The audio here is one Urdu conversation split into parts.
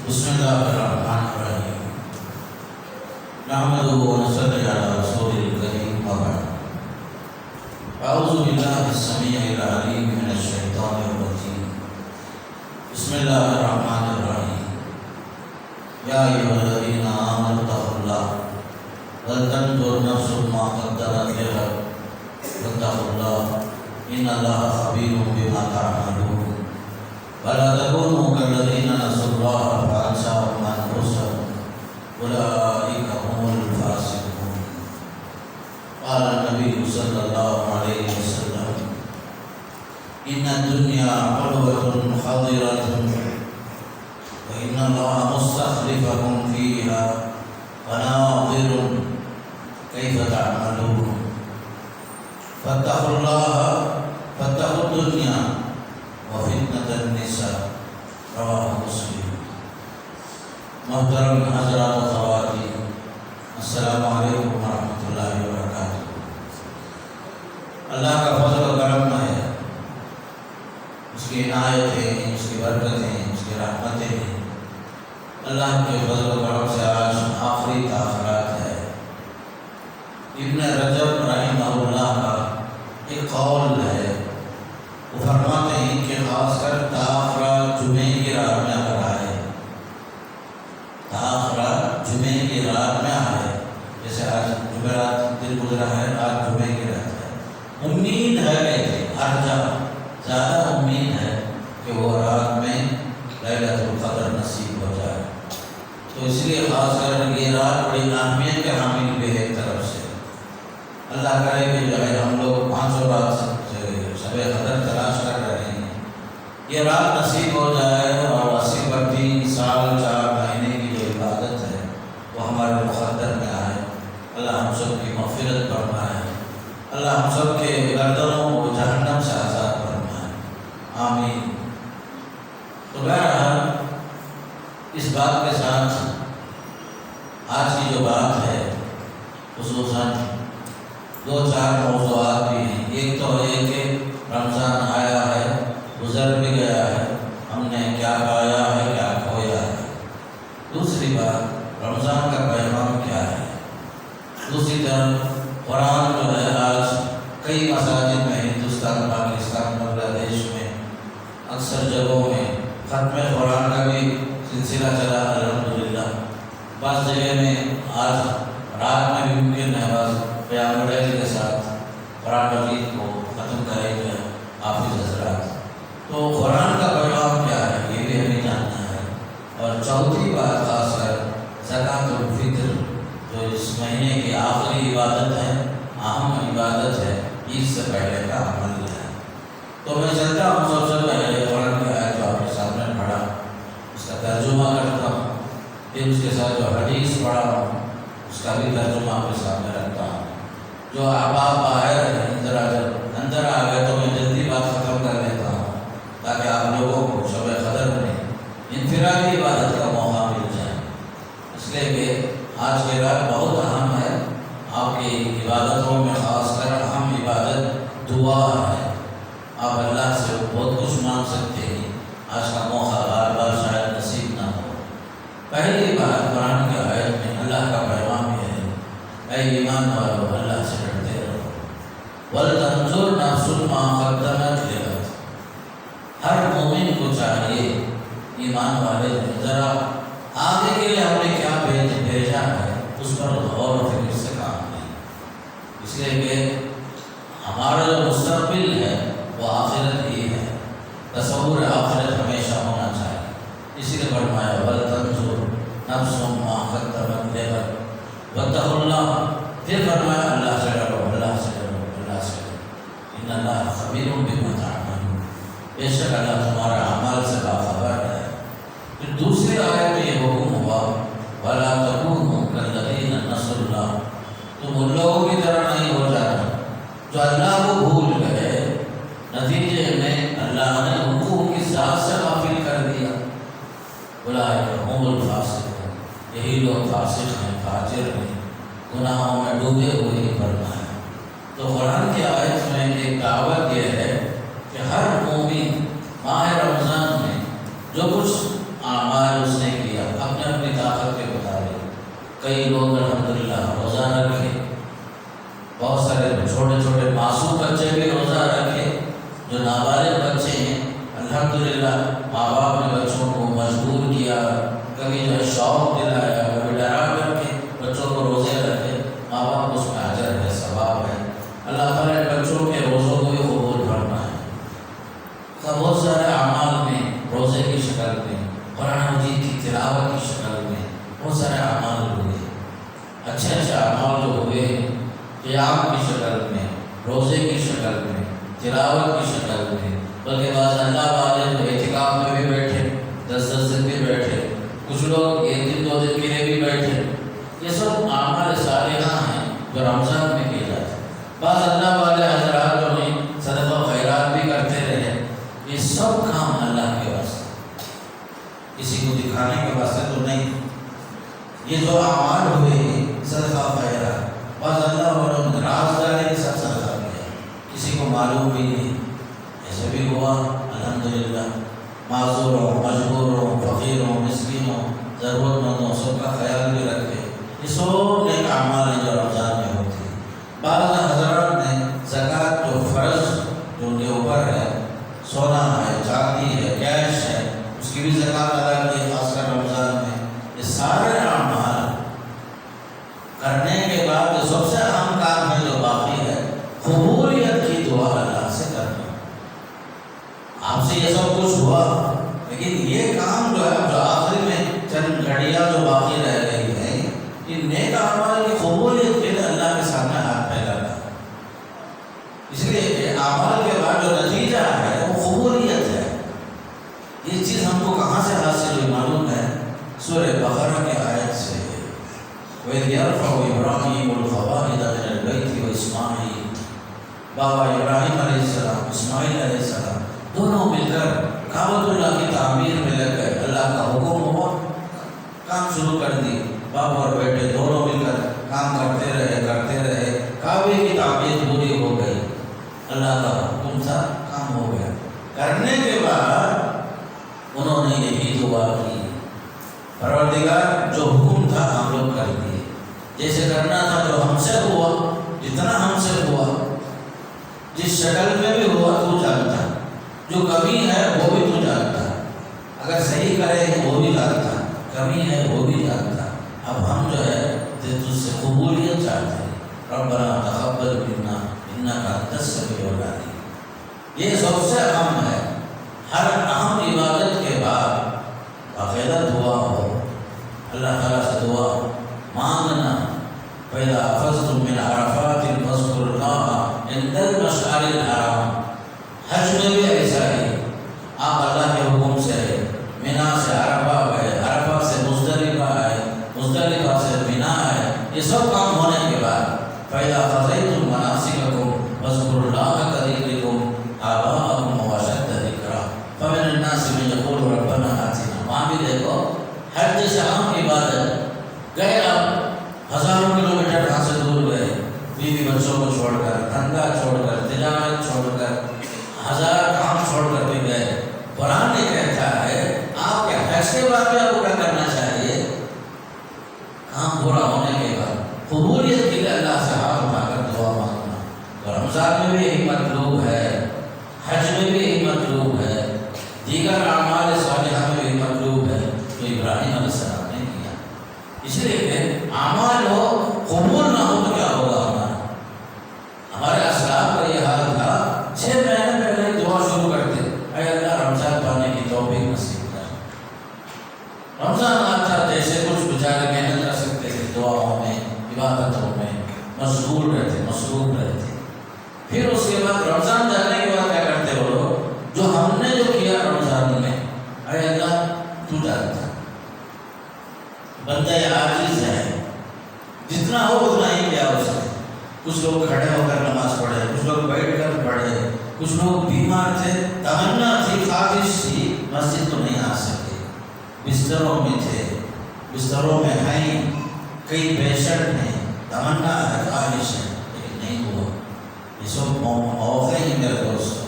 بسم اللہ الرحمن الرحیم نحمدہ ونصلی علی رسول الکریم وبعد اعوذ باللہ السمیع العلیم من الشیطان الرجیم بسم اللہ الرحمن الرحیم یا ایھا الذین آمنوا اتقوا اللہ ولتنظر نفس ما قدمت لغد واتقوا اللہ ان اللہ خبیر بما تعملون ولا تكونوا كالذين نسوا الله فأنساهم أنفسهم أولئك هم الفاسقون. قال النبي صلى الله عليه وسلم إن الدنيا حلوة خضرة وإن الله مستخلفكم فيها فناظر كيف تعملون فاتقوا الله فاتقوا الدنيا وفتنة النساء رواہ مسلم. محترم حضرات و خواتین، السلام علیکم ورحمۃ اللہ وبرکاتہ. اللہ کا فضل و کرم ہے، اس کی عنایت ہے، اس کی برکتیں، اس کی رحمتیں ہیں. اللہ کے فضل و کرم سے آج آخری تاخرات ہے. ابن رجب رحمہ اللہ کا ایک قول ہے، وہ فرماتے ہیں کہ خاص کر تاخرہ جمعے کی رات میں اگر آئے، تاخرہ جمعے کی رات میں آئے، جیسے آج جمعرات دن گزرا ہے، آج جمعے کی رات ہے، امید ہے کہ ارجا زیادہ امید ہے کہ وہ رات میں لیلۃ القدر نصیب ہو جائے. تو اس لیے خاص کر یہ رات بڑی اہمیت کے حامل بھی ہے. ایک طرف سے اللہ کرے کہ جو ہے ہم لوگ 500 رات سے شب قدر تلاش کر رہے ہیں، یہ رات نصیب ہو جائے اور 80 پر 3 سال 4 مہینے کی جو عبادت ہے وہ ہمارے مقدر میں آئے. اللہ ہم سب کی مغفرت فرمائے، اللہ ہم سب کے گردنوں کو جہنم سے آزاد فرمائے، آمین. تو بہرحال اس بات کے ساتھ آج کی جو بات ہے خصوصاً 2-4 موضوعات بھی ہیں. ایک تو ہے کہ رمضان آیا ہے، گزر بھی گیا ہے، ہم نے کیا پایا ہے، کیا کھویا ہے. دوسری بات رمضان کا پیغام کیا ہے. دوسری طرف قرآن جو ہے آج کئی مساجد میں، ہندوستان، پاکستان، بنگلہ دیش میں اکثر جگہوں میں ختم قرآن کا بھی سلسلہ چلا الحمدللہ. بعض جگہ میں آج رات میں بھی ممکن ہے بعض قیام اللیل کے ساتھ قرآن مجید کو ختم کریں گے حافظ حضرات. تو قرآن کا پیغام کیا ہے یہ بھی ہمیں جاننا ہے. اور چوتھی بات خاص کر زکوٰۃ الفطر جو اس مہینے کی آخری عبادت ہے، اہم عبادت ہے، عید سے پہلے کا عمل ہے. تو میں چلتا ہوں سب سے پہلے قرآن کی آیت جو آپ کے سامنے پڑھا اس کا ترجمہ کرتا ہوں، پھر اس کے ساتھ جو حدیث پڑھا ہوں اس کا بھی ترجمہ آپ کے سامنے رکھتا ہوں. جو احباب باہر اندر آ گئے تو میں جلدی بات ختم کر لیتا ہوں تاکہ آپ لوگوں کو شب قدر میں انفرادی عبادت کا موقع مل جائے. اس لیے کہ آج کی رات بہت اہم ہے. آپ کی عبادتوں میں خاص کر اہم عبادت دعا ہے. آپ اللہ سے بہت کچھ مانگ سکتے ہیں. آج کا موقع بار بار شاید نصیب نہ ہو. پہلی بات قرآن کی آیت میں اللہ کا پیغام یہ ہے، اے ایمان والو اللہ سے ڈرتے رہو. وَلْتَنْظُرْ نَفْسٌ مَا قَدَّمَتْ لِغَدٍ. ہر مومن کو چاہیے، ایمان والے ذرا آگے کے لیے ہم نے کیا بھیجا ہے اس پر غور و فکر سے کام لیں. اس لیے کہ ہمارا جو مستقبل ہے وہ آخرت ہی ہے. تصور آخرت ہمیشہ ہونا چاہیے. اسی لیے فرمایا وَلْتَنْظُرْ نَفْسٌ مَا قَدَّمَتْ لِغَدٍ واتقوا اللہ. پھر فرمایا اللہ سے ڈرو، اللہ سے ڈرو، اللہ سے ڈرو. ان اللہ خبیر بما تعملون. بے شک اللہ تمہارے اعمال سے باخبر ہے. پھر دوسری آیت میں یہ حکم ہوا ولا تکونوا کالذین نسوا اللہ. تم ان لوگوں کی طرح نہیں ہو جانا جو اللہ کو بھول گئے، نتیجے میں اللہ نے ان کو ان کی ذات سے غافل کر دیا. اولئک هم الفاسقون. یہی لوگ فاسق ہیں، فاجر ہیں، گناہوں میں ڈوبے ہوئے ہی پڑنا ہے. تو قرآن کی آیت میں ایک دعوت یہ ہے کہ ہر مومن ماہ رمضان میں جو کچھ اعمال اس نے کیا چھوٹے چھوٹے معصوم بچے بھی روزہ رکھے، جو نابالغ بچے ہیں الحمدللہ ماں باپ نے بچوں کو مجبور کیا، کبھی جو ہے شوق دلایا، کبھی ڈرا کر کے بچوں کو روزے رکھے، ماں باپ کو اس میں اجر ہے، ثواب ہے۔ اللہ تعالیٰ نے بچوں کے روزوں کو بھی قبول فرمائے۔ بہت سارے اعمال میں روزے کی شکل میں، قرآن مجید کی تلاوت کی شکل میں بہت سارے اعمال ہوئے، اچھے اچھے اعمال جو ہوئے قیام کی شکل میں، روزے کی شکل میں، تلاوت کی شکل میں، بلکہ بعض اللہ والے جو اعتکاف میں بھی بیٹھے، 10 دن بھی بیٹھے، کچھ لوگ 1 دن 2 دن کے لیے بھی بیٹھے۔ یہ سب اعمال صالحہ ہیں جو رمضان میں کیے جاتے ہیں۔ بعض اللہ والے حضرات جو ہیں صدقہ خیرات بھی کرتے رہے، یہ سب کام اللہ کے واسطے، کسی کو دکھانے کے واسطے تو نہیں۔ یہ جو اعمال ہوئے صدقہ خیرات، بعض اللہ والوں نے رازداری کے ساتھ صدقہ کیا، کسی کو معلوم بھی نہیں، ایسے بھی ہوا الحمدللہ۔ معذوروں، مجبوروں، فقیروں، مسکینوں، ضرورت مندوں سب کا خیال بھی رکھے۔ یہ سب نیک اعمال ہیں جو رمضان میں ہوتے ہیں۔ بعض حضرات نے زکوٰۃ جو فرض جو ان کے اوپر ہے، سونا ہے، چاندی ہے، کیش ہے، اس کی بھی زکوٰۃ ادا کی، خاص کر رمضان میں۔ یہ سارے اعمال کرنے کے بعد جو سب سے اہم کام ہے جو باقی ہے، قبولیت کی دعا اللہ سے کرنا۔ آپ سے یہ سب کچھ ہوا، لیکن یہ کام جو ہے جو آخری میں چند گھڑیاں جو باقی رہ گئی ہے، یہ نیک اعمال کی قبولیت کے لیے اللہ کے سامنے ہاتھ پھیلانا۔ اس لیے اعمال کے بعد جو نتیجہ ہے وہ قبولیت ہے۔ یہ چیز ہم کو کہاں سے حاصل ہوئی معلوم ہے؟ سورہ بقرہ کی آیت سے، وَإِذْ يَرْفَعُ إِبْرَاهِيمُ الْقَوَاعِدَ مِنَ الْبَيْتِ وَإِسْمَاعِيلُ، بابا ابراہیم علیہ السلام، اسماعیل علیہ السلام دونوں مل کر کعبۃ اللہ کی تعمیر میں لگ گئے۔ اللہ کا حکم ہوا، کام شروع کر دی، باپ اور بیٹے دونوں مل کر کام کرتے رہے، کعبے کی تعمیر پوری ہو گئی۔ اللہ کا حکم تھا، کام ہو گیا۔ کرنے کے بعد انہوں نے یہی دعا کی، پروردگار جو حکم تھا ہم لوگ کر دیے، جیسے کرنا تھا جو ہم سے ہوا، جتنا ہم سے ہوا، جس شکل میں بھی ہوا تو جانتا، جو کمی ہے وہ بھی تو جانتا، اگر صحیح کرے وہ بھی جانتا، کمی ہے وہ بھی جانتا۔ اب ہم جو ہے تجھ سے قبولیت چاہتے ہیں، ربنا تقبل منا انک انت السمیع العلیم۔ یہ سب سے اہم ہے۔ ہر اہم عبادت کے بعد باقاعدہ دعا ہو، اللہ تعالیٰ سے دعا مانگنا۔ فَإِذَا أَفَضْتُم مِّنْ عَرَفَاتٍ فاذكروا اللَّهَ عِندَ الْمَشْعَرِ الْحَرَامِ۔ حج میں بھی ایسا ہی، آپ اللہ کے حکم سے مینا سے عرفہ گئے، عرفہ سے مزدلفہ آئے، مزدلفہ سے مینا آئے، یہ سب کام ہونے کے بعد فَإِذَا قَضَيْتُم مَّنَاسِكَكُمْ فاذكروا اللَّهَ كَذِكْرِكُمْ آبَاءَكُمْ وَأَشَدَّ ذِكْرًا فَمِنَ النَّاسِ مَن يَقُولُ رَبَّنَا آتِنَا۔ وہاں بھی دیکھو حج جیسے عام عبادت، گئے آپ ہزاروں کلومیٹر یہاں سے دور گئے، بیوی بچوں کو چھوڑ کر، دھندا چھوڑ کر، تجارت چھوڑ کر، ہزار کام چھوڑ کر بھی گئے۔ قرآن نے کہتا ہے آپ کے حج کے بعد بھی آپ کو کیا کرنا چاہیے؟ کام پورا ہونے کے بعد قبولیت کے لیے اللہ سے ہاتھ اٹھا کر دعا مانگنا۔ تو رمضان میں بھی یہی مطلوب ہے، حج میں بھی یہی مطلوب ہے، دیگر اعمال صالحہ میں بھی یہی مطلوب ہے جو ابراہیم علیہ السلام نے کیا۔ اس لیے کہ اعمال ہو قبول نہ ہو تو کیا ہوگا؟ ہمارے اسلاف کا یہ حال تھا، 6 مہینے پہلے دعا شروع کرتے، اے اللہ رمضان پانے کی توفیق نصیب کر۔ رمضان آتا جیسے کچھ بیچارے محنت کر سکتے تھے، دعاؤں میں، عبادتوں میں مشغول رہتے، مصروف رہتے۔ پھر اس کے بعد رمضان جانے کے بعد کیا کرتے وہ لوگ؟ جو ہم نے جو کیا رمضان میں، اے اللہ تو جانتا، بندہ عاجز ہے، جتنا ہو اتنا ہی کیا ہو سکے۔ کچھ لوگ کھڑے ہو کر نماز پڑھے، کچھ لوگ بیٹھ کر پڑھے، کچھ لوگ بیمار تھے، تمنا تھی، خواہش تھی، مسجد تو نہیں آ سکے، بستروں میں تھے، بستروں میں ہیں، کئی پیشنٹ ہیں، تمنا ہے، خواہش ہے، لیکن نہیں ہوا۔ یہ سب موقع ہی میرے دوستوں،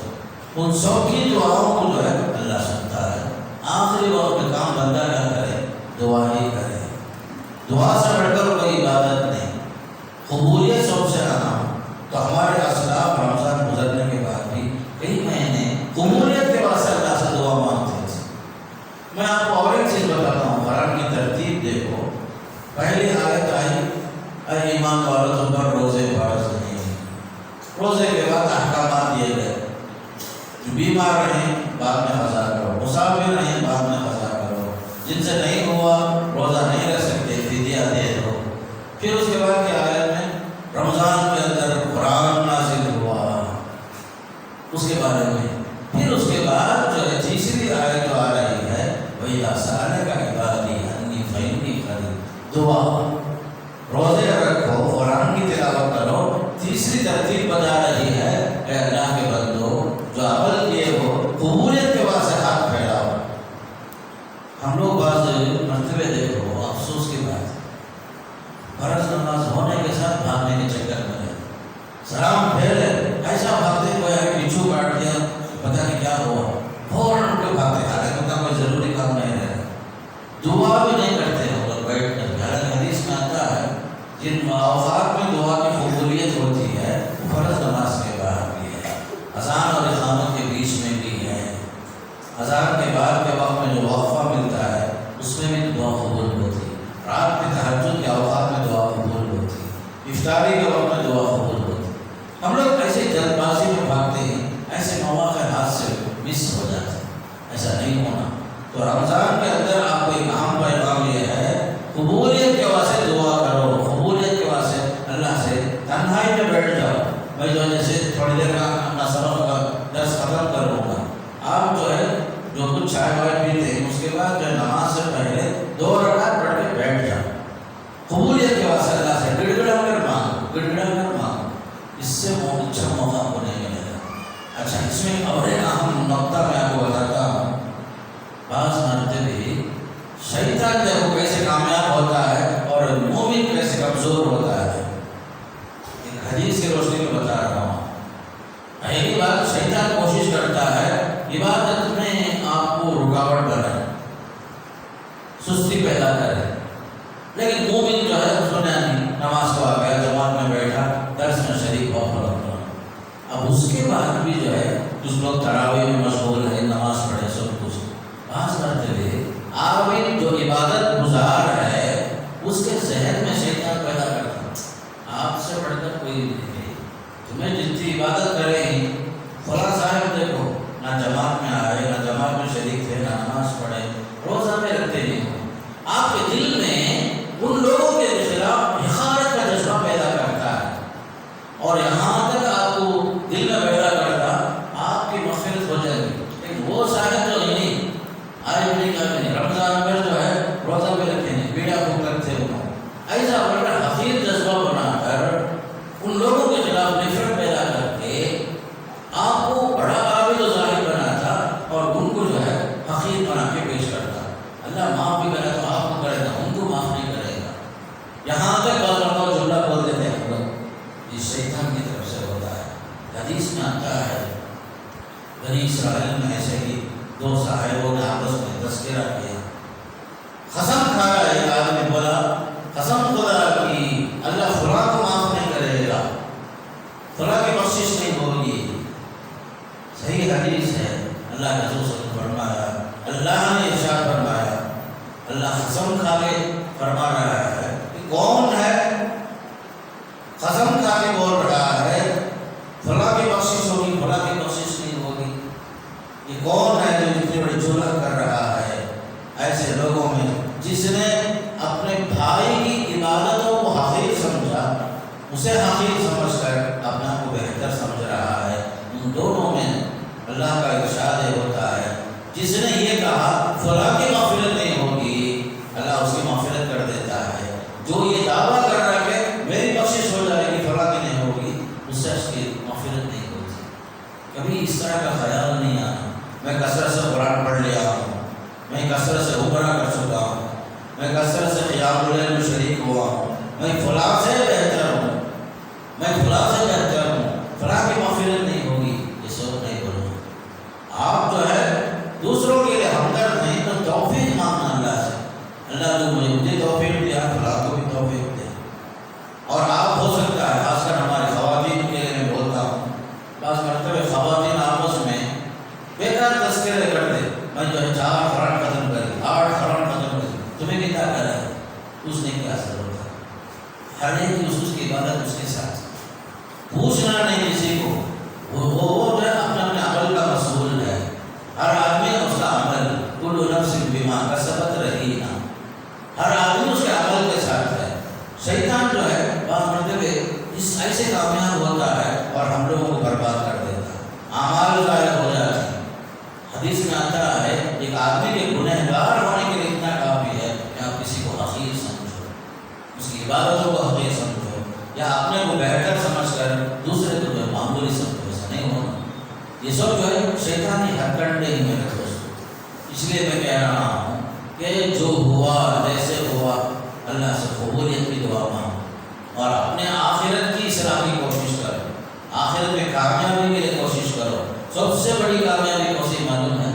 ان سب کی دعاؤں کو جو ہے اللہ سنتا ہے۔ آخری وقت میں کام بندہ نہ کرے، دعا ہی کرے۔ دعا سے بڑھ کر کوئی عبادت نہیں، قبولیت سب سے اہم۔ تو تو ہمارے اسلاف رمضان گزرنے کے بعد بھی کئی مہینے قبولیت کے واسطے اللہ سے دعا مانگتے تھے۔ میں آپ کو اور ایک چیز بتاتا ہوں، قرآن کی ترتیب دیکھو، پہلی آیت آئی اے ایمان والو تم پر روزے فرض نہیں، روزے کے بعد احکامات دیے گئے، جو بیمار رہیں بعد میں قضا کرو، مسافر رہیں بعد میں قضا کرو، جن سے نہیں ہوا روزہ نہیں رکھ سکتے فدیہ دے دو۔ پھر اس کے بعد کی آیت میں رمضان کے اندر قرآن نازل ہوا اس کے بارے میں، پھر اس کے بعد جو ہے تیسری آیت جو آ رہی ہے وَإِذَا سَأَلَكَ عِبَادِي عَنِّي فَإِنِّي قَرِيبٌ، دعا، روزے رکھو، قرآن کی تلاوت کرو۔ تیسری ترتیب بتا رہی ہے اے اللہ کے بندو جو عمل کیے ہو قبولیت کے واسطے ہاتھ پھیلاؤ۔ ہم لوگ بعض مرتبے دیکھو افسوس کی بات، فرض نماز ہونے کے ساتھ بھاگنے کے چکر میں ہے، سلام پھیرے ایسا بھاگتے کوئی پیچھو کاٹ دیا پتہ نہیں کیا ہوا، فوراً اٹھ کے بھاگتے، حالانکہ کوئی ضروری کام نہیں رہتا، دعا بھی نہیں کرتے ہم لوگ بیٹھ کر۔ حالانکہ حدیث میں آتا ہے جن اوقات میں دعا کی قبولیت ہوتی ہے فرض نماز کے بعد بھی ہے، اذان اور اقامت کے بیچ میں بھی ہے، اذان کے بعد کے وقت میں جو وقفہ ملتا ہے اس میں بھی دعا قبول ہوتی ہے، رات کے تہجد کے اوقات میں دعا قبول ہوتی ہے، افطاری کے وقت میں دعا قبول ہوتی ہے۔ ہم لوگ ایسے جلد بازی میں بھاگتے ہیں، ایسے مواقع ہاتھ سے مس ہو جاتے ہیں، ایسا نہیں ہونا۔ تو رمضان کے اندر آپ کو ایک اہم پیغام یہ ہے قبولیت کے واسطے دعا کرو، قبولیت کے واسطے اللہ سے تنہائی میں بیٹھ جاؤ۔ میں جو جیسے تھوڑی دیر کا اپنا سبق کا درس ختم کروں گا، آپ جو ہے جو کچھ چائے وائے پیتے ہیں اس کے بعد جو نماز سے پہلے 2 رکعت پڑھ کے بیٹھ جاؤ، قبولیت کے واسطے اللہ سے گڑ گڑا کر مانگو، گڑ گڑا کر مانگو، اس سے بہت اچھا موقع آپ کو نہیں ملے گا۔ اچھا، اس میں اور ایک اہم نقطہ میں آپ کو بتاتا ہوں، بعض مرتبہ شیطان دیکھو کیسے کامیاب ہوتا ہے اور مومن کیسے کمزور ہوتا ہے۔ ایک حدیث کی روشنی میں بتا رہا ہوں، پہلی بات شیطان کوشش کرتا ہے عبادت میں آپ کو رکاوٹ بنائے، سستی پیدا کرے، لیکن مومن جو ہے اس نے نماز کو آ گیا، جماعت میں بیٹھا، درس میں شریک ہوا، اب اس کے بعد بھی جو ہے کچھ لوگ تراویح میں مشغول ہے، نماز پڑھے، سب کچھ، بعض مرتبہ عابد جو عبادت گزار ہے اس کے ذہن میں شیطان پیدا کرتا، آپ سے بڑھ کر کوئی نہیں، تمہیں جتنی عبادت کرے ہی، فلاں صاحب دیکھو نہ جماعت میں آئے، نہ جماعت میں شریک تھے، نہ نماز پڑھے، روزہ میں رکھتے نہیں ہو۔ آپ کے دل میں ان لوگوں کے خلاف حقارت کا جذبہ پیدا کرتا ہے، اور یہاں تک آپ کو دل میں پیدا کرتا آپ کی مغفرت ہو جائے گی، لیکن وہ صاحب جو نہیں آج نہیں کر نہیں، رمضان میں جو ہے روزہ میں رکھے نہیں، بیڑا کو کرتے ہو، ایسا بڑا حقیر جذبہ بنا کر ان لوگوں کے خلاف نفرت پیدا کر کے آپ کو بڑا عابد و ظاہر بناتا اور ان کو جو ہے حقیر بنا کے پیش کرتا۔ اللہ معاف بھی کرے تو آپ کو کرے گا، ان کو معاف نہیں کرے گا۔ یہاں تک بعض لوگ جملہ بول دیتے ہیں ہم لوگ، یہ شیطان کی طرف سے ہوتا ہے۔ حدیث میں آتا ہے بنی اسرائیل میں ایسے ہی 2 صاحبوں نے آپس میں تذکرہ کیا، قسم کھایا، ایک آدمی بولا قسم خدا کی اللہ فلاں کو معاف نہیں کرے گا، فلاں کی بخشش نہیں ہوگی۔ صحیح حدیث ہے، اللہ کے رسول صلی اللہ علیہ وسلم فرمایا، اللہ نے ارشاد فرمایا، اللہ قسم کھا کے فرما رہا ہے کہ کون ہے قسم کھا کے بول رہا ہے فلاں کی بخشش ہوگی، فلاں کی بخشش نہیں ہوگی، یہ کون ہے جو اتنی بڑی جرأت کر رہا ہے ایسے لوگوں میں، جس نے اپنے بھائی کی عبادتوں کو حقیر سمجھا، اسے حقیر سمجھ کر اپنے آپ کو بہتر سمجھ رہا ہے۔ ان دونوں میں اللہ کا ارشاد ہوتا ہے، جس نے یہ کہا فلاں کی مغفرت نہیں ہوگی، اللہ اس کی مغفرت کر دیتا ہے۔ جو یہ دعویٰ کر رہا ہے کہ میری بخشش ہو جائے گی، فلاں کی نہیں ہوگی، اس سے اس کی مغفرت نہیں ہوتی۔ کبھی اس طرح کا خیال نہیں آنا میں کثرت سے قرآن پڑھ لیا ہوں، میں کثرت سے عمرہ کر چکا ہوں، میں کثرت سے قیام اللیل میں شریک ہوا ہوں، میں فلاں سے بہتر ہوں، میں فلاں سے بہتر ہوں، فلاں کی مغفرت نہیں ہوگی، یہ سب نہیں بولو۔ آپ جو ہے دوسروں کے لیے ہمدرد نہیں تو توفیق مانگنا اللہ سے، اللہ تو مجھے توفیق دیا، فلاں کو بھی توفیق دے۔ اور آپ ہو سکتا ہے خاص کر ہماری خواتین کے لیے برباد کر دیتا ہے، اعمال ضائع ہو جاتے ہیں۔ حدیث میں آتا ہے ایک آدمی کے گنہگار ہونے کے لیے اتنا کافی ہے کہ آپ کسی کو حقیر سمجھو، اس کی عبادتوں کو حقیر سمجھو، یا اپنے کو بہتر سمجھ کر دوسرے کو جو معمولی سمجھو، ایسا نہیں ہونا۔ یہ سب جو ہے شیطانی ہتھکنڈے ہی میرے دوست۔ اس لیے میں کہہ رہا ہوں کہ جو ہوا جیسے ہوا اللہ سے قبولیت کی دعا مانگو اور اپنے آخرت کی اصلاح کی کوشش کرو، آخرت میں کامیابی کے لیے کوشش کرو۔ سب سے بڑی کامیابی کون سی معلوم ہے؟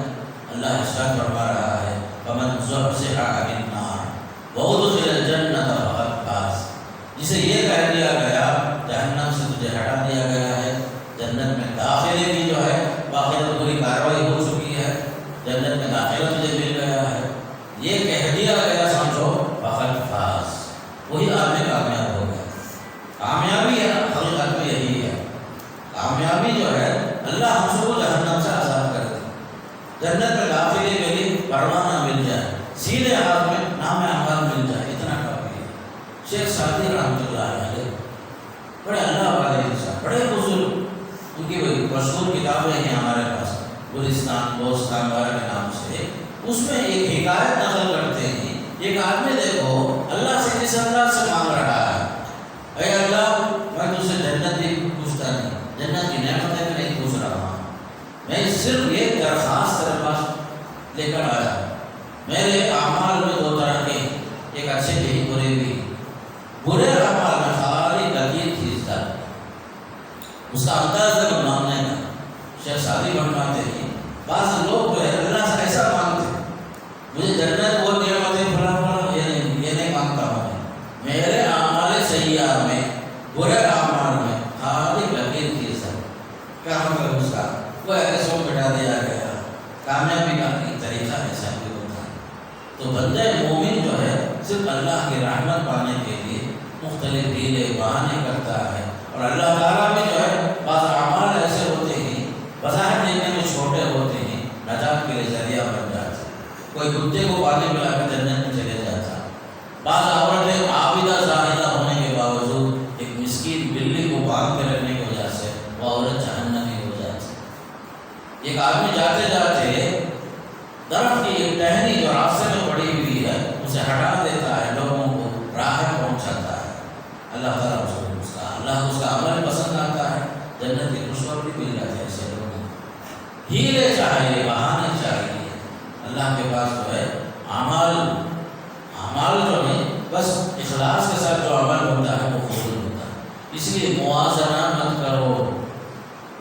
اللہ ارشاد فرما رہا ہے فمن زحزح عن النار وادخل الجنة فقد فاز۔ جسے یہ کہہ دیا گیا جہنم سے تجھے ہٹا دیا گیا ہے، جنت میں داخلے کی جو ہے باقاعدہ پوری کارروائی ہو چکی ہے، جنت میں داخلہ تجھے مل گیا ہے، یہ کہہ دیا گیا سمجھو فقد فاز، وہی آدمی کامیاب ہو گیا۔ کامیابی ہے حقیقت میں یہی ہے، کامیابی جو ہے اللہ ہم سب کو جہنم سے آزاد کر دے، جنت میں داخلے کے لیے پروانہ مل جائے، سیدھے ہاتھ میں نام اعمال مل جائے، اتنا کافی ہے۔ شیخ سعدی رحمۃ اللہ علیہ بڑے اللہ والے انسان، بڑے بزرگ، ان کی مشہور کتابیں ہیں ہمارے پاس، گلستان بوستان وغیرہ کے نام سے۔ اس میں ایک حکایت نقل کرتے ہیں، ایک آدمی دیکھو اللہ سے کس اللہ سے مانگ رہا ہے، اے اللہ میں تجھ سے جنت بھی پوچھتا نہیں، جنت کی نعمتیں میں نہیں پوچھ رہا ہوں، میں صرف ایک درخواست تیرے پاس لے کر آیا، میرے اعمال میں دو طرح کے، ایک اچھے بھی برے بھی، برے اعمال میں خالی لکیر کھینچتا ہے، اس کا انداز ہے مانگنے کا۔ شیخ سعدی فرماتے ہیں بعض لوگ جو ہے اللہ سے ایسا مانگتے ہیں مجھے جنت وہ نعمتیں فلاں فلاں، یہ نہیں مانگتا ہوں، میرے اعمال سیئہ میں برے اعمال میں خالی لکیر کھینچتا ہے، کیا مطلب اس کا؟ وہ ایسا بٹا دیا گیا، کامیابی کا ایک طریقہ ایسا بھی ہوتا ہے۔ تو بندہ مومن جو ہے صرف اللہ کی رحمت پانے کے لیے مختلف ہیلے بہانے کرتا ہے، اور اللہ تعالیٰ بھی جو ہے بعض اعمال ایسے ہوتے ہیں بظاہر دیکھنے میں چھوٹے ہوتے ہیں، نجات کے لیے ذریعہ بن جاتے ہیں۔ کوئی کتے کو پانی پلا کے جنت میں چلے جاتا ہے، بعض عورتیں عابدہ زاہدہ ہونے کے باوجود ایک مسکین بلی کو باندھ کے رکھنے کی وجہ سے وہ عورت جہنمی ہو جاتی ہے۔ ایک آدمی جاتے جاتے درخت کی ایک ٹہنی جو راستے میں پڑی ہوئی ہے اسے ہٹا دیتا ہے، لوگوں کو راہ پہنچاتا ہے، اللہ تعالیٰ اللہ اس کا عمل پسند آتا ہے، جنت کی خوشخبری مل جاتی ہے۔ ایسے لوگوں کو ہیلے چاہیے، بہانے چاہیے، اللہ کے پاس جو ہے اعمال جو ہے بس اخلاص کے ساتھ جو عمل ہوتا ہے وہ قبول ہوتا ہے۔ اس لیے موازنہ مت کرو،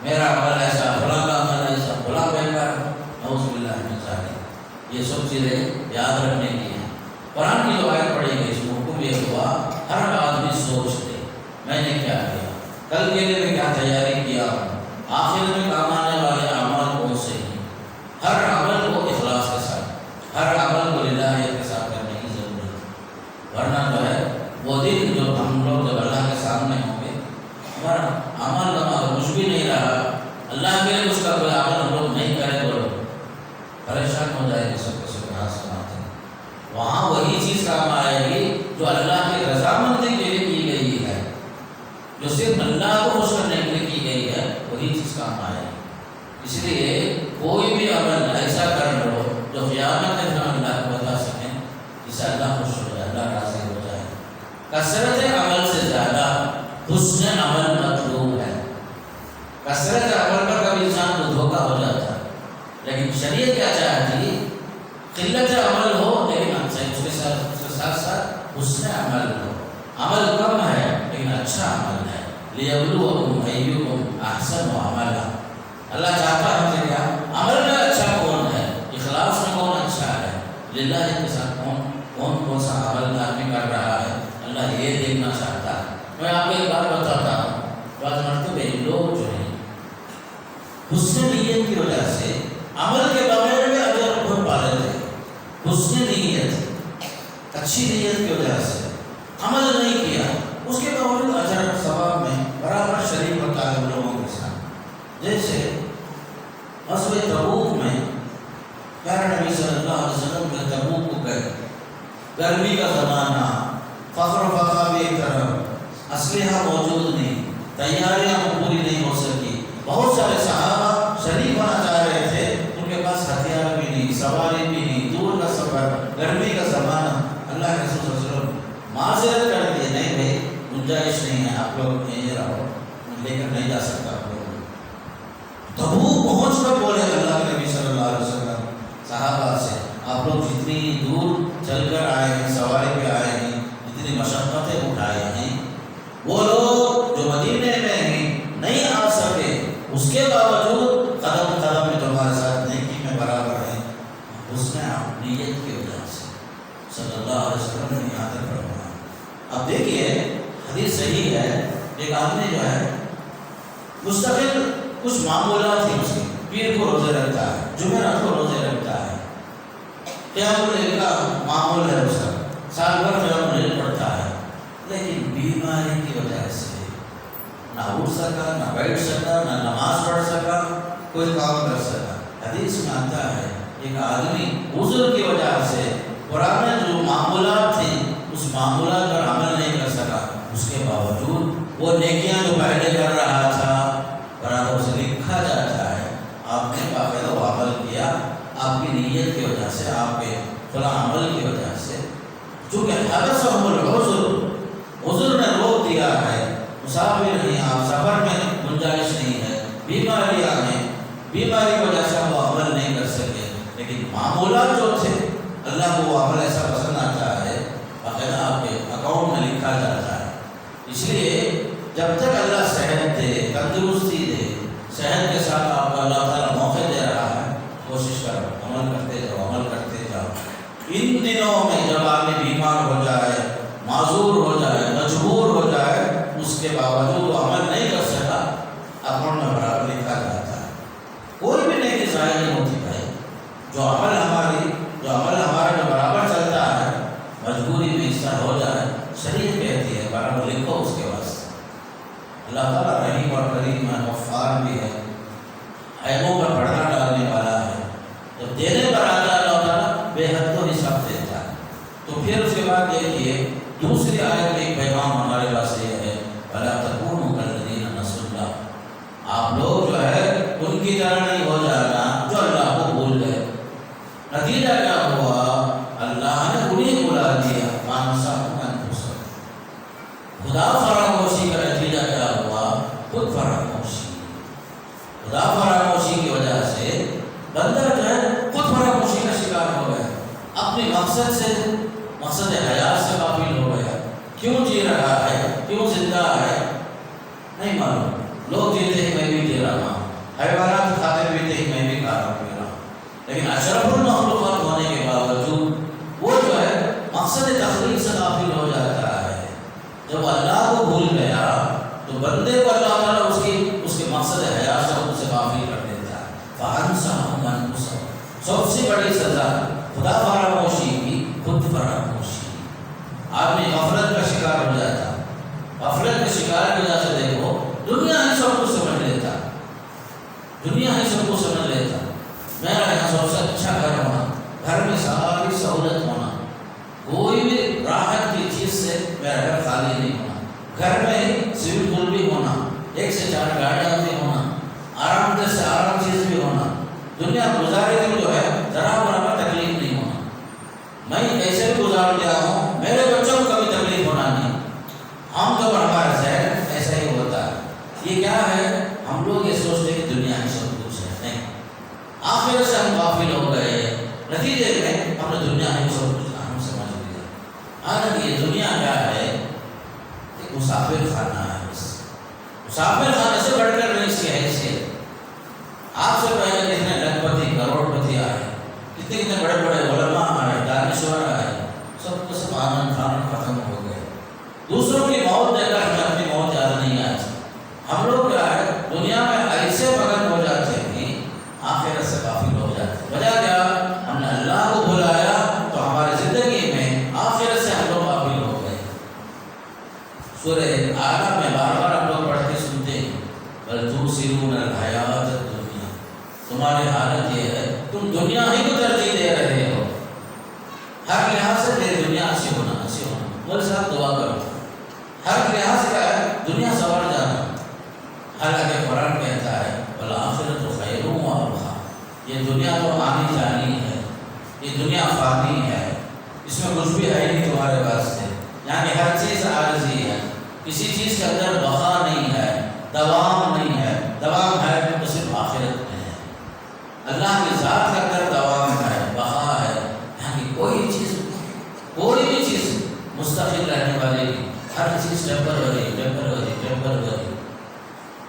میرا عمل ایسا، فلاں کا عمل ایسا، فلاں بہتر، نعوذ باللہ من ذالک، یہ سب چیزیں یاد رکھنے کی ہیں۔ قرآن کی جو آیت پڑھی گئی اس میں حکم یہ ہوا ہر آدمی سوچ لے میں نے کیا کیا، کل کے لیے میں کیا تیاری کیا ہوں، آخر میں کام آنے والے اعمال کون سے ہیں۔ ہر عمل کو اخلاص کے ساتھ، ہر عمل کو للہیت کے ساتھ کرنے کی ضرورت ہے، ورنہ جو ہے وہ دن جو ہم لوگ جب اللہ کے سامنے ہوں گے ہمارا عمل نامہ کچھ بھی نہیں رہا، اللہ کے لیے اس کا کوئی عمل ہم لوگ نہیں کرے تو پریشان ہو جائے گی، سب کو سبحان سناتے ہیں۔ وہاں وہی چیز کام آئے گی جو اللہ کی رضامندی کے لیے کی گئی ہے، جو صرف اللہ کو خوش کرنے کے لیے کی گئی ہے، وہی چیز کام آئے گی۔ اس لیے کوئی بھی عمل ایسا کر لو جو قیامت میں اللہ کو بتا سکیں، جس سے اللہ خوش ہو جائے، اللہ راضی ہو جائے۔ کثرت عمل سے زیادہ حسن عمل مطلوب ہے۔ کثرت عمل پر کبھی انسان کو دھوکہ ہو جاتا ہے، لیکن شریعت کیا چاہتی ہے؟ قلت عمل ہو لیکن اس کے ساتھ ساتھ حسن عمل ہو، عمل کم ہے لیکن اچھا عمل ہے، لیبلوکم ایکم احسن عملا۔ اللہ چاہتا ہے ہم سے کیا؟ عمل میں اچھا کون ہے، اخلاص میں کون اچھا ہے، للہ کے ساتھ کون سا عمل آدمی کر رہا ہے، اللہ یہ دیکھنا چاہتا ہے۔ میں آپ کو ایک بات بتاتا ہوں، بعض مرتبہ لوگ جو ہیں حسن نیت کی وجہ سے عمل کے بغیر میں اجر خود پا لیتے ہیں، حسن نیت، اچھی نیت کی وجہ سے عمل نہیں کیا، اس کے باوجود اجر ثواب میں برابر شریک ہوتا ہے لوگوں کے ساتھ۔ جیسے غزوہ تبوک میں پیارے نبی صلی اللہ علیہ وسلم کے تبوک کو گئے، گرمی کا زمانہ، فخر و فخر بھی ایک طرف، اسلحہ موجود نہیں، تیاریاں پوری نہیں ہو سکی، بہت شریک ہونا چاہ رہے تھے، ان کے پاس ہتھیار بھی نہیں، سواری بھی نہیں، دور کا سفر، گرمی کا زمانہ، اللہ کے رسول صلی اللہ علیہ وسلم معذرت کر دیے، نہیں بھائی گنجائش نہیں ہے، آپ لوگ یہیں رہو، لے کر نہیں جا سکتا آپ لوگ۔ تبوک پہنچ کر بولے اللہ کے نبی صلی اللہ علیہ وسلم صحابہ سے، آپ لوگ جتنی دور چل کر آئے ہیں، سواری پہ آئے ہیں، جتنی مشقتیں اٹھائے ہیں، وہ لوگ جو مدینے میں ہیں نہیں آ سکے، اس کے باوجود قدم قدم میں تمہارے ساتھ نیکی میں برابر ہیں، اس نے آپ نیت کی وجہ سے صلی اللہ علیہ وسلم نے یہاں تک فرمایا۔ اب دیکھیے حدیث صحیح ہے، ایک آدمی جو ہے مستقل کچھ معمولات ہیں اس کی، پیر کو روزے رکھتا ہے، جمعرات کو روزے رکھتا ہے، قیام اللیل کا معمول ہے اس کا، سال بھر قیام اللیل پڑھتا ہے، لیکن بیماری کی وجہ سے نہ اٹھ سکا، نہ بیٹھ سکا، نہ نماز پڑھ سکا، کوئی کام کر سکا۔ حدیث میں آتا ہے ایک آدمی عذر کی وجہ سے پرانے جو معمولات تھے اس معمولات پر عمل نہیں کر سکا، اس کے باوجود وہ نیکیاں جو پہلے کر رہا تھا برابر سے لکھا جاتا ہے، آپ نے باقاعدہ وہ عمل کیا، آپ کی نیت کی وجہ سے، آپ کے فلاں عمل کی وجہ سے، چونکہ حدثهم العذر، عذر نے روک دیا ہے، مسافر ہیں آپ، سفر میں گنجائش نہیں ہے، بیماریاں ہیں، بیماری کی وجہ سے وہ عمل نہیں کر سکے، لیکن معمولات جو تھے اللہ کو وہ عمل ایسا پسند آتا ہے، باقاعدہ آپ کے اکاؤنٹ میں لکھا جاتا ہے۔ اس لیے جب تک اللہ صحت دے، تندرستی دے، صحت کے ساتھ آپ کو اللہ تعالیٰ موقع دے رہا ہے، کوشش کرو، عمل کرتے جاؤ، عمل کرتے جاؤ۔ ان دنوں میں جب آدمی بیمار ہو جائے، معذور ہو جائے، مجبور ہو جائے، اس کے باوجود وہ عمل نہیں کر سکا، اکاؤنٹ میں برابر لکھا جاتا ہے۔ کوئی بھی نیکی ضائع نہیں ہوتی بھائی، جو عمل ہمارا جو برابر چلتا ہے، مجبوری میں اس طرح ہو جائے، شریعت کہتی ہے برابر لکھو اس کے واسطے۔ اللہ تعالیٰ رحیم اور کریم ہے، غفار بھی ہے، عیبوں پر پردہ ڈالنے والا ہے، جب دینے پر آتا ہے اللہ تعالیٰ بے حد و حساب دیتا ہے۔ تو پھر اس کے بعد دیکھیے دوسری آیت میں ایک پیغام ہمارے پاس یہ ہے، وَلَا تَكُونُوا كَالَّذِينَ نَسُوا اللَّهَ، آپ لوگ جو ہے ان کی طرح نہیں ہو جانا جو اللہ کو بھول گئے۔ نتیجہ کیا ہوا؟ اللہ نے انہیں بلا دیا، فَأَنسَاهُمْ أَنفُسَهُمْ، خدا فراموشی کا نتیجہ کیا ہوا؟ خود فراموشی۔ خدا فراموشی کی وجہ سے بندہ جو ہے خود فراموشی کا شکار ہو گیا، اپنے مقصد سے، مقصد حیات سے غافل ہو گیا۔ کیوں جی رہا ہے، کیوں زندہ ہے نہیں معلوم، لوگ جیتے ہیں میں بھی جی رہا ہوں، حیوانات کھاتے پیتے ہیں میں بھی کھا رہا ہوں، لیکن اشرف المخلوقات ہونے کے باوجود وہ جو ہے مقصد تخلیق سے غافل ہو جاتا ہے۔ جب اللہ کو بھول گیا تو بندے کو اللہ تعالیٰ اس کے مقصد حیات سے خود سے غافل کر دیتا ہے۔ فَأَنسَاهُمْ أَنفُسَهُمْ، سب سے بڑی سزا خدا فراموشی کی، خود فراموشی۔ آدمی غفلت کا شکار ہو جاتا، غفلت کے شکار کی وجہ سے دیکھو دنیا ہی سب کو سمجھ لیتا، دنیا ہی سب کو سمجھ لیتا، میرا یہاں سب سے اچھا گھر ہونا، گھر میں ساری سہولت ہونا، کوئی بھی راحت کی چیز سے میرا گھر خالی نہیں ہونا، گھر میں سوئمنگ پول بھی ہونا، 1 سے 4 گاڑیاں بھی ہونا، آرام دہ سے آرام چیز بھی ہونا، دنیا گزارے دن جو ہے ذرا برابر تکلیف نہیں ہونا، میں ایسے بھی گزار لیا ہوں، میرے بچوں کو کبھی تکلیف ہونا نہیں۔ عام طور پر ہمارا ذہن ایسا ہی ہوتا ہے، یہ کیا ہے، ہم لوگ یہ سوچتے ہیں کہ دنیا ہی سب کچھ ہے، نہیں، آخر سے ہم غافل ہو گئے، نتیجے میں ہم نے دنیا ہی سب کچھ ہم سمجھ لیا۔ حالانکہ یہ دنیا کیا ہے، ایک مسافر خانہ ہے، بس مسافر خانے سے بڑھ کر نہیں اس کی حیثیت۔ آپ سے پہلے کتنے لکھپتی کروڑ پتی آئے، کتنے بڑے بڑے علماء آئے، دانشور آئے، سب کو سب آنند فانند ختم ہو گئے۔ دوسروں کی موت دیکھ کر ہمیں اپنی موت یاد نہیں آتی، ہم لوگ کیا ہے دنیا میں ایسے مگن ہو جاتے ہیں، آخرت سے غافل ہو جاتے ہیں۔ وجہ کیا؟ ہم نے اللہ کو بلایا تو ہماری زندگی میں آخرت سے ہم لوگ غافل ہو گئے۔ سورہ اعلیٰ میں بار بار ہم لوگ پڑھتے سنتے ہیں، بل تؤثرون الحیات الدنیا، تمہاری حالت یہ ہے تم دنیا ہی کو ترجیح دے رہے ہو، ہر لحاظ سے میری دنیا اچھی ہونا، اچھی ہونا، مول صاحب دعا کرو، ہر لحاظ کا ہے دنیا سنور جانا۔ حالانکہ قرآن کہتا ہے والآخرۃ خیر یہ دنیا تو آنی جانی ہے، یہ دنیا فانی ہے، اس میں کچھ بھی ہے نہیں تمہارے واسطے، یعنی ہر چیز عارضی ہے، کسی چیز کے اندر بقا نہیں ہے، دوام نہیں ہے، دوام ہے تو صرف آخرت میں ہے، اللہ کی ذات کے اندر دوام ہے، بقا ہے، یعنی کوئی بھی چیز مستقل رہنے والی نہیں، ہر چیز ٹیمپروری ٹیمپروری ٹیمپروری۔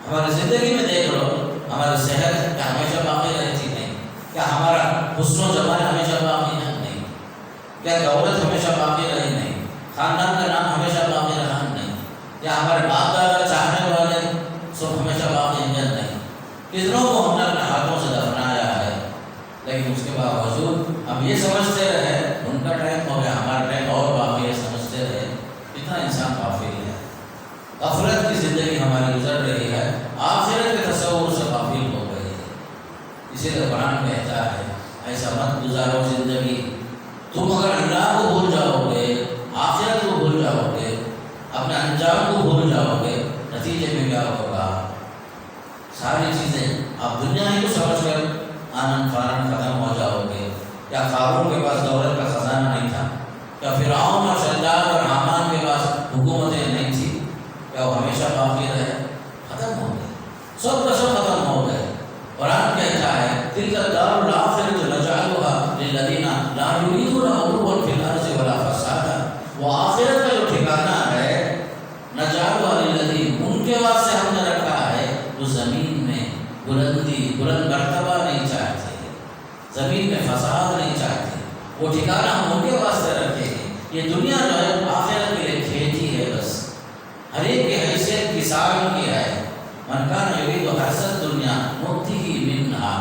ہماری زندگی میں دیکھ لو، ہماری صحت کیا ہمیشہ باقی رہتی نہیں؟ کیا ہمارا حسن و جمال ہمیشہ باقی نہیں؟ کیا دولت ہمیشہ باقی رہی نہیں؟ خاندان کا نام ہمیشہ باقی رہا نہیں؟ یا ہمارے باپ دادا چاہنے والے سب ہمیشہ باقی نہیں؟ کتنوں کو ہم نے اپنے ہاتھوں سے دفنایا ہے، لیکن اس کے باوجود ہم یہ سمجھتے رہے ان کا ٹائم ہو گیا، ہمارا ٹائم اور باقی ہے، سمجھتے رہے۔ کتنا انسان غافل ہے، غفلت کی زندگی ہماری گزر رہی ہے، آخرت کے تصور سے غافل ہو گئی ہے۔ اسی لیے قرآن کہتا ہے ایسا مت گزارو زندگی، تم اگر اللہ کو بھول جاؤ گے، آخرت کو بھول جاؤ گے، اپنے انجام کو بھول جاؤ گے، نتیجے میں کیا ہوگا؟ ساری چیزیں آپ دنیا ہی کو سمجھ کر آنن فانن ختم ہو جاؤ گے۔ کیا قارون کے پاس دولت کا خزانہ نہیں تھا؟ کیا فرعون اور شداد اور حامان کے پاس حکومتیں نہیں تھی؟ کیا وہ ہمیشہ باقی رہے؟ ختم ہو گئے، سب کا سب ختم ہو گئے۔ قرآن کہتا ہے تلک الدار الآخرۃ نجعلها للذین لا یریدون علوا فی الارض ولا فسادا، وہ آخرت کا جو ٹھکانہ ہے نجعلها للذین، ان کے واسطے ہم نے رکھا ہے وہ زمین میں بلند مرتبہ نہیں چاہتے، زمین میں فساد نہیں چاہتے، وہ ٹھکانہ ہم ان کے واسطے رکھے ہیں۔ یہ دنیا جو ہے آخرت کے لیے کھیتی ہے، بس ہر ایک کی حیثیت کسان کی ہے۔ من کان یرید حرث الدنیا نؤتہ منہا،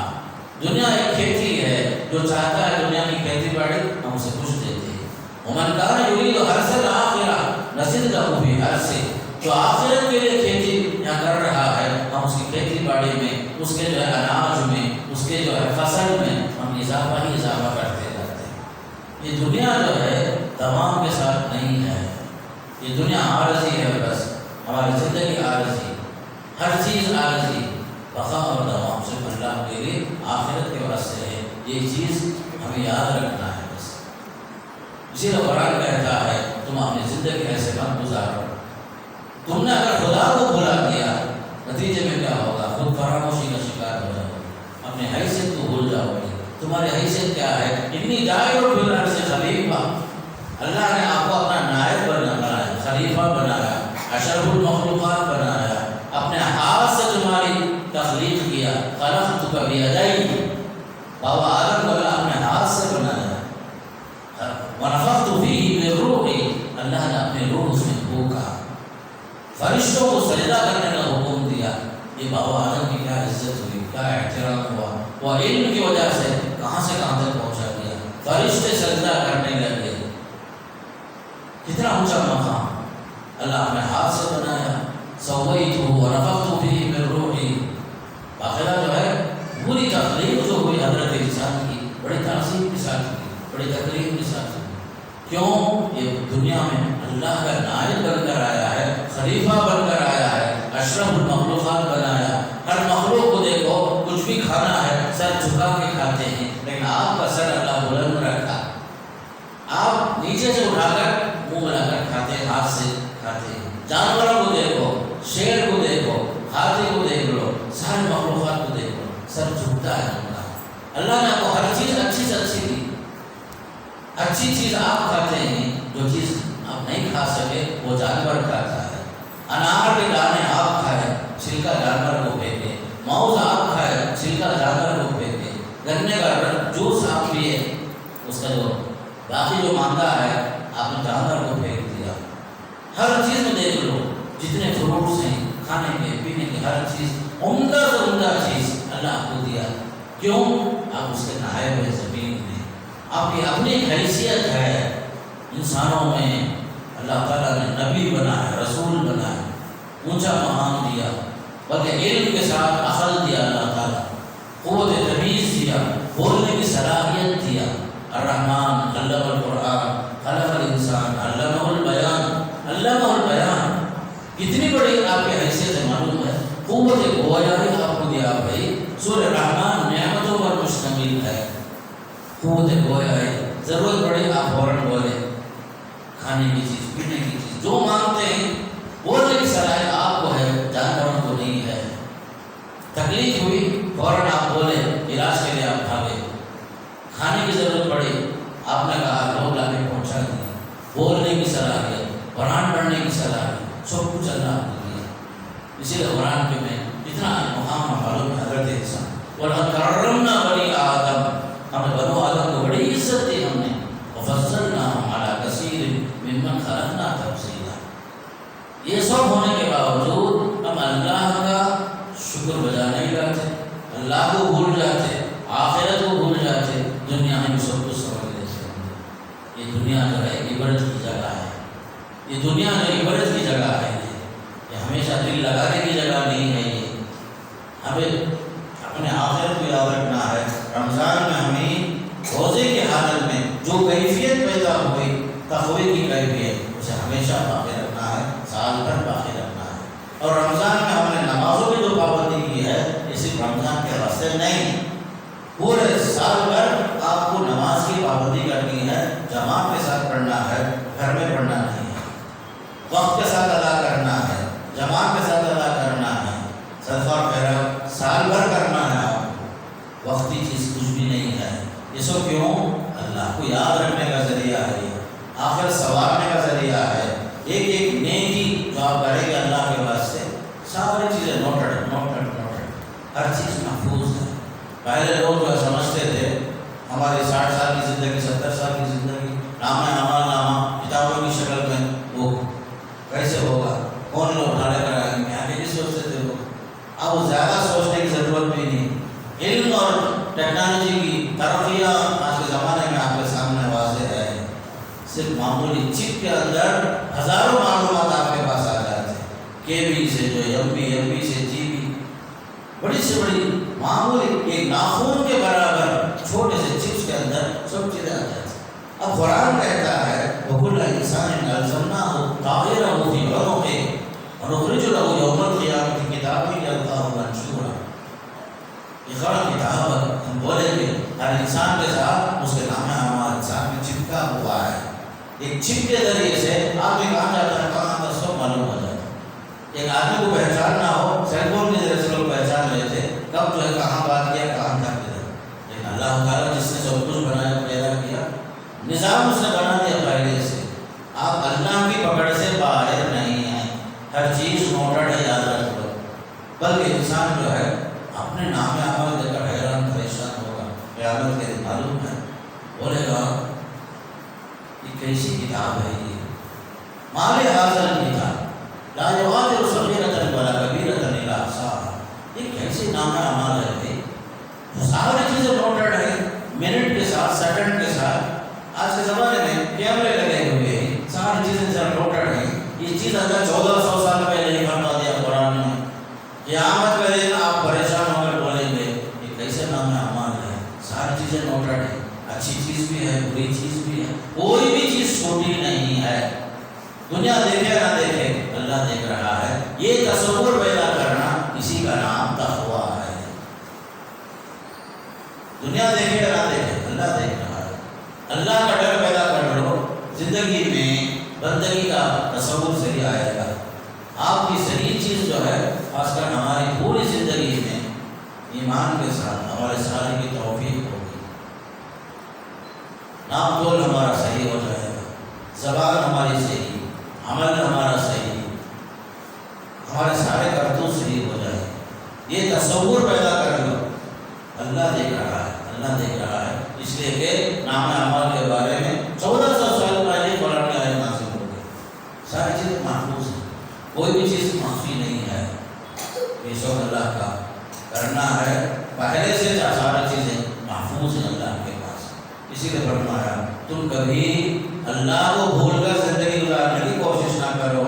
دنیا ایک کھیتی ہے، جو چاہتا ہے دنیا کی کھیتی باڑی ہم اسے کچھ دیتے ہیں۔ ومن کان یرید حرث الآخرہ نزد لہ فی حرثہ، جو آخرت کے لیے کھیتی یہاں کر رہا ہے ہم اس کی کھیتی باڑی میں، اس کے جو ہے اناج میں، اس کے جو ہے فصل میں ہم اضافہ ہی اضافہ کرتے جاتے ہیں۔ یہ دنیا جو ہے تمام کے ساتھ نہیں ہے، یہ دنیا عارضی ہے، بس ہماری زندگی عارضی، ہر چیز عارضی، بقا اور دوام صرف اللہ کے لیے آخرت کے واسطے ہے، یہ چیز ہمیں یاد رکھنا ہے بس۔ اسی لیے قرآن کہتا ہے تم اپنی زندگی ایسے مت گزارو، تم نے اگر خدا کو بھلا دیا نتیجے میں کیا ہوگا؟ خود فراموشی کا شکار ہو جاؤ گے، اپنے حیثیت کو بھول جاؤ گے۔ تمہاری حیثیت کیا ہے؟ اتنی جائے اور پھر سے خلیفہ، اللہ نے آپ کو اپنا نائب بنایا، خلیفہ بنایا، اشرف المخلوقات بنایا، اپنے ہاتھ سے تمہاری تخلیق کیا، خلقتک بیدی، بابا آدم کو اللہ اپنے ہاتھ سے بنایا، ونفخت فیہ من روحی، اللہ نے اپنے روح اس میں پھونکا، فرشتوں کو سجدہ کرنے کا حکم دیا۔ یہ بابا آدم کی کیا عزت ہوئی، کیا احترام ہوا، وہ علم کی وجہ سے کہاں سے کہاں تک پہنچا دیا، فرشتے سجدہ کرنے لگے، کتنا اونچا مقام، اللہ اپنے ہاتھ سے بنایا، سویتہ ونفخت فیہ من روحی، باقاعدہ جو ہے پوری تخلیق جو ہوئی حضرت انسان کی بڑی تعظیم کے ساتھ ہوئی، بڑی تقریب کے ساتھ ہوئی۔ کیوں؟ یہ دنیا میں اللہ کا نائب بن کر آیا ہے، خلیفہ بن کر آیا ہے، اشرف المخلوقات بنایا۔ ہر مخلوق کو دیکھو، کچھ بھی کھانا ہے سر جھکا کے کھاتے ہیں، لیکن آپ کا سر اللہ بلند رکھا، آپ نیچے سے اٹھا کر منہ ملا کر کھاتے ہیں، ہاتھ سے کھاتے ہیں۔ جانوروں کو دیکھو، شیر کو دیکھو، ہاتھی کو دیکھ لو، سارے مخلوقات کو دیکھ لو، سر جھکتا ہے ان کا۔ اللہ نے آپ کو ہر چیز اچھی سے اچھی دی، اچھی چیز آپ کھاتے ہیں، جو چیز آپ نہیں کھا سکے وہ جانور کھاتا ہے۔ انار کے دانے آپ کھائے، چھلکا جانور کو پھینکے، موز آپ کھائے، چھلکا جانور کو پھینکے، گنے کا جوس آپ پیے، اس کا جو باقی جو مانگا ہے آپ نے جانور کو پھینک دیا۔ ہر چیز میں دیکھ لو، جتنے فروٹس ہیں، کھانے کے پینے کی ہر چیز، عمدہ سے عمدہ چیز اللہ آپ کو دیا۔ کیوں؟ آپ اس کے نائب ہیں زمین میں، آپ کی اپنی حیثیت ہے انسانوں میں۔ اللہ تعالیٰ نے نبی بنایا، رسول بنایا، اونچا مقام دیا، بلکہ علم کے ساتھ عقل دیا، اللہ تعالیٰ قوت تمیز دیا، بولنے کی صلاحیت دیا۔ الرحمن علم القرآن خلق الانسان علمہ البیان، علمہ البیان، کتنی بڑی آپ کی حیثیت معلوم ہے۔ قوت گویائی آپ کو دیا بھائی۔ سورہ رحمان نعمتوں پر مشتمل قوت گویا ہے، ضرورت پڑے آپ فوراً بولے، کھانے کی چیز، پینے کی چیز جو مانگتے ہیں بولنے کی صلاحیت آپ کو ہے، جانوروں کو نہیں ہے۔ تکلیف ہوئی فوراً آپ بولے، علاج کے لیے آپ بھاگے، کھانے کی ضرورت پڑی آپ نے کہا لوگ لا کے پہنچا دیا، بولنے کی صلاحیت، قرآن پڑھنے کی صلاحیت، سب کچھ اللہ کو دیا۔ اسی لیے قرآن کے میں اتنا مقام معلوم ہے حضرت انسان وَلَقَدْ كَرَّمْنَا بَنِي آدم، ہم نے بنو آدم کو بڑی عزت دی ہم نے، وَفَضَّلْنَاهُمْ عَلَىٰ كَثِيرٍ مِّمَّنْ خَلَقْنَا تَفْضِيلًا۔ یہ سب ہونے کے باوجود ہم اللہ کا شکر بجا نہیں لاتے، اللہ کو بھول جاتے، آخرت کو بھول جاتے، دنیا میں سب کچھ سمجھ لیتے ہیں۔ یہ دنیا جو ہے عبرت کی جگہ ہے، یہ دنیا جو عبرت کی جگہ ہے، یہ ہمیشہ دل لگانے کی جگہ نہیں ہے۔ یہ ہمیں اپنے آخرت کو یاد رکھنا ہے۔ رمضان میں ہمیں روزے کی حالت میں جو کیفیت پیدا ہوئی تقوی کی کیفیت، اسے ہمیشہ باقی رکھنا ہے، سال بھر باقی رکھنا ہے۔ اور رمضان میں ہم نے نمازوں کی جو پابندی کی ہے یہ صرف رمضان کے واسطے نہیں، پورے سال بھر آپ کو نماز کی پابندی کرنی ہے، جماعت کے ساتھ پڑھنا ہے، گھر میں پڑھنا نہیں ہے، وقت کے ساتھ ادا کرنا ہے، جماعت کے ساتھ ادا کرنا ہے، صدقہ اور خیرات سال بھر کرنا ہے آپ کو۔ وقتی چیز کچھ بھی نہیں ہے، یہ سب کیوں؟ اللہ کو یاد رکھنے کا ذریعہ ہے، یہ آخر سنوارنے کا ذریعہ ہے۔ ایک ایک نیکی جو آپ کریں گے اللہ کے واسطے، ساری چیزیں نوٹڈ، ہر چیز محفوظ ہے۔ پہلے لوگ جو سمجھتے تھے ہماری 60 سال کی زندگی، 70 سال کی زندگی نامہ عمل نامہ کتابوں کی شکل میں، وہ کیسے ہوگا، کون لوگ اٹھا لے کر آئیں گے، آگے نہیں سوچتے تھے لوگ۔ اب وہ زیادہ سوچنے کی ضرورت بھی نہیں، علم اور ٹیکنالوجی کی ترقیاں آج کے زمانے میں آپ کے سامنے واضح ہے۔ صرف معمولی چپ کے اندر ہزاروں معلومات آپ کے پاس آ جاتے ہیں، کے بی سے جو ایم بی سے جی بی، بڑی سے بڑی معمولی ایک ناخون کے برابر چھوٹے سے چپس کے اندر سب چیزیں آ جاتی ہیں۔ اب قرآن کہتا ہے وَكُلَّ إِنسَانٍ أَلْزَمْنَاهُ طَائِرَهُ فِي عُنُقِهِ وَنُخْرِجُ لَهُ يَوْمَ الْقِيَامَةِ كِتَابًا يَلْقَاهُ مَنشُورًا۔ اقرأ کتابک، ہم بولیں گے ہر انسان کے ساتھ اس کے نام اعمال انسان میں چپکا ہوا ہے۔ ایک چپ کے ذریعے سے آدمی کہاں جاتا ہے کہاں کا سب معلوم ہو جاتا ہے۔ ایک آدمی کو پہچاننا ہو سیل فون کے ذریعے سے لوگ پہچان لیتے کب جو ہے کہاں بات کیا کہاں کیا کیا، لیکن اللہ تعالیٰ جس نے سب کچھ بنایا پیدا کیا، نظام اس نے بنا دیا پہلے سے، آپ اللہ کی پکڑ سے باہر نہیں ہیں، ہر چیز نوٹڈ ہے، یاد رکھ لو۔ بلکہ انسان جو ہے اپنے نام اعمال دے کر حیران پریشان ہوگا، قیامت کے دن معلوم ہے، بولے گا یہ کیسی کتاب ہے، یہ مال حاضر کتاب لا یغادر صغیرۃ ولا کبیرۃ الا احصاها، یہ کیسے نام اعمال ہے، ساری چیزیں نوٹڈ ہیں، منٹ کے ساتھ، سیکنڈ کے ساتھ۔ آج کے زمانے میں کیمرے لگے ہوئے ہیں، ساری چیزیں نوٹڈ ہیں۔ یہ چیز اگر 1400 سال پہلے ہی فرما دیا قرآن نے، قیامت کے دن آپ پریشان ہو کر بولیں گے یہ کیسے نام اعمال ہے، ساری چیزیں نوٹڈ ہیں، اچھی چیز بھی ہے، بری چیز بھی ہے، کوئی بھی چیز چھوٹی نہیں ہے۔ دنیا دیکھے نہ دیکھے اللہ دیکھ رہا ہے، یہ تصور پیدا کرنا اسی کا نام تقویٰ ہے۔ دنیا دیکھے نہ دیکھے اللہ دیکھ رہا ہے، اللہ کا ڈر پیدا کر لو، زندگی میں بندگی کا تصور صحیح آئے گا۔ آپ کی صحیح چیز جو ہے خاص کر ہماری پوری زندگی میں ایمان کے ساتھ ہمارے سارے کی توفیق ہوگی، نام تول ہمارا صحیح ہو جائے گا، زبان ہماری صحیح، عمل ہمارا صحیح، ہمارے سارے کرتوت صحیح ہو جائے گا۔ یہ تصور پیدا کر لو، اللہ دیکھ رہا ہے، اللہ دیکھ رہا ہے، اس لیے کہ نام اعمال کے بارے میں 1400 سال پہلے قرآن کی آیت نازل ہو گئی، ساری چیزیں محفوظ ہیں، کوئی بھی چیز مخفی نہیں ہے۔ یہ سب اللہ کا کرنا ہے، پہلے سے ساری چیزیں محفوظ ہیں اللہ کے پاس۔ اسی لیے فرمایا تم کبھی اللہ کو بھول کر زندگی گزارنے کی کوشش نہ کرو،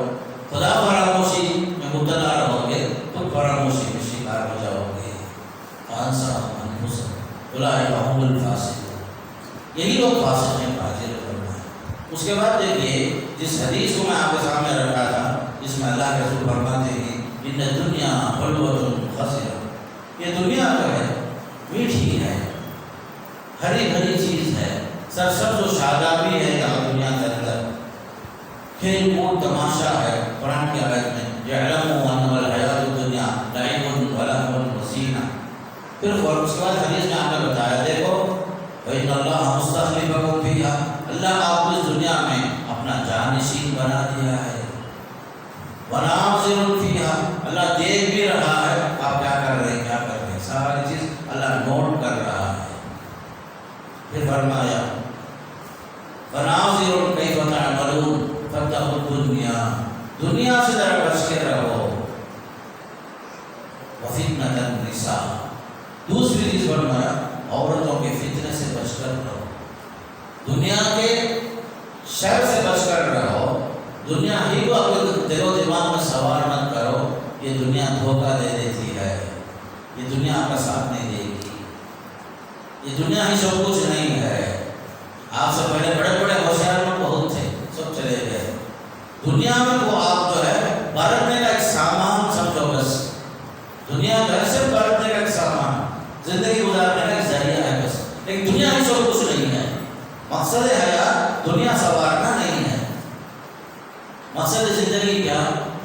خدا فراموشی میں مبتلا رہو گے تو فراموشی میں شکار ہو جاؤ گے۔ اولئک هم الفاسقون، یہی لوگ فاسق ہیں، فاجر ہیں۔ اس کے بعد دیکھیے جس حدیث کو میں آپ کے سامنے رکھا تھا جس میں اللہ کے رسول فرماتے ہیں ان الدنیا حلوۃ خضرہ، یہ دنیا جو ہے میٹھی ہے، ہری بھری چیز سرسبز و شادابی ہے یہاں دنیا کے اندر، کھیل کود تماشا ہے۔ قرآن کی آیت میں یعلموا انما الحیات الدنیا لعب و لہو و زینہ، پھر اس کے بعد حدیث میں آپ نے بتایا دیکھو وَإِنَّ اللَّهَ مُسْتَخْلِفَكُمْ فِيهَا، اللہ آپ کو اس دنیا میں اپنا جانشین بنا دیا ہے، وَنَاظِرٌ فِيهَا، اللہ دیکھ بھی رہا ہے آپ کیا کر رہے ہیں کیا کر رہے ہیں، ساری چیز اللہ نوٹ کر رہا ہے۔ پھر فرمایا وَنَاظِرٌ كَيْفَ تَعْمَلُونَ فَاتَّقُوا الدُّنْيَا، دنیا سے ذرا بچ کے رہو، وَفِتْنَةَ النِّسَاءِ، دوسری چیز فرمایا عورتوں کے فتنے سے بچ کر رہو، دنیا کے شر سے بچ کر رہو، دنیا ہی کو اپنے دل و دماغ میں سوار مت کرو، یہ دنیا دھوکہ دے دیتی ہے، یہ دنیا آپ کا ساتھ نہیں دے گی، یہ دنیا ہی سب کچھ نہیں ہے۔ آپ سے پہلے بڑے بڑے ہوشیار لوگ بہت تھے، سب چلے گئے، دنیا میں وہ آپ جو ہے برتنے کا ایک سامان سمجھو، بس دنیا جو ہے صرف برتنے کا ایک سامان، زندگی گزارنے کا ایک ذریعہ ہے بس، لیکن دنیا ہی سب کچھ نہیں ہے۔ مقصد حیات دنیا سنوارنا نہیں ہے، مقصد زندگی کیا؟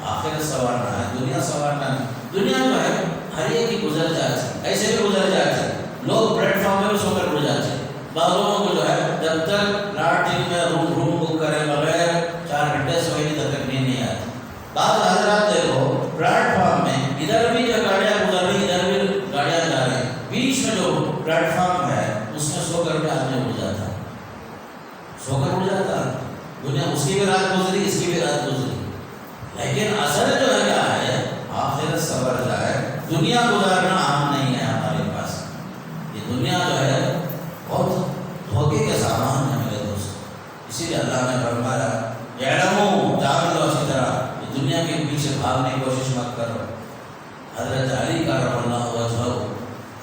آخرت سنوارنا ہے، دنیا سنوارنا نہیں۔ دنیا جو ہے ہر ایک کی گزر جاتی، ایسے بھی گزر جاتی، لوگ پلیٹ فارم پہ بھی سو کر گزر جاتے، بعض لوگوں کو جو ہے جب تک لاٹری میں روم بک کرے بغیر 4 گھنٹے سوئے نہیں تب تک نیند نہیں آتی۔ بعض حضرات دیکھو پلیٹ فارم میں ادھر بھی جو گاڑیاں گزر رہی ادھر بھی گاڑیاں جا رہی، بیچ میں جو پلیٹ فارم ہے اس میں سو کر کے آدمی اٹھ جاتا ہے، سو کر اٹھ جاتا ہے، دنیا اس کی بھی رات گزری اس کی بھی رات گزری، لیکن اصل جو ہے کیا ہے؟ آخرت سنور جائے، دنیا گزارنا عام نہیں ہے ہمارے پاس، یہ دنیا جو ہے بہت دھوکے کے سامان ہے میرے دوست، اسی لیے اللہ نے فرمایا یعلموا، جان لو اسی طرح کہ دنیا کے پیچھے بھاگنے کی کوشش مت کرو۔ حضرت علی کرم اللہ وجہہ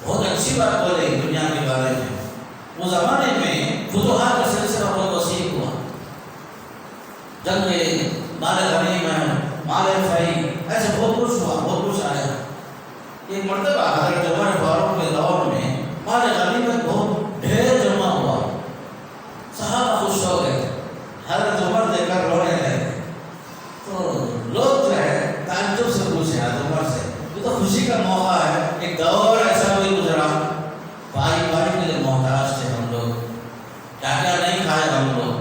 بہت اچھی بات بولے دنیا کے بارے میں، وہ زمانے میں فتوحات کا سلسلہ بہت وسیع ہوا، جنگ مال غنیمت مال فیء ایسے بہت کچھ ہوا، بہت کچھ آیا۔ ایک مرتبہ حضرت عمر فاروق کے دور میں مال غنیمت بہت ڈھیر جمع ہوا، صحابہ خوش ہو گئے، حضرت عمر دیکھ کر رونے لگے، تو لوگ جو ہے تعجب سے پوچھے حضرت عمر سے، یہ تو خوشی کا موقع ہے، ایک دور ایسا بھی گزرا، بھائی بھائی کے لیے محتاج تھے ہم لوگ، کیا کیا نہیں کھائے ہم لوگ،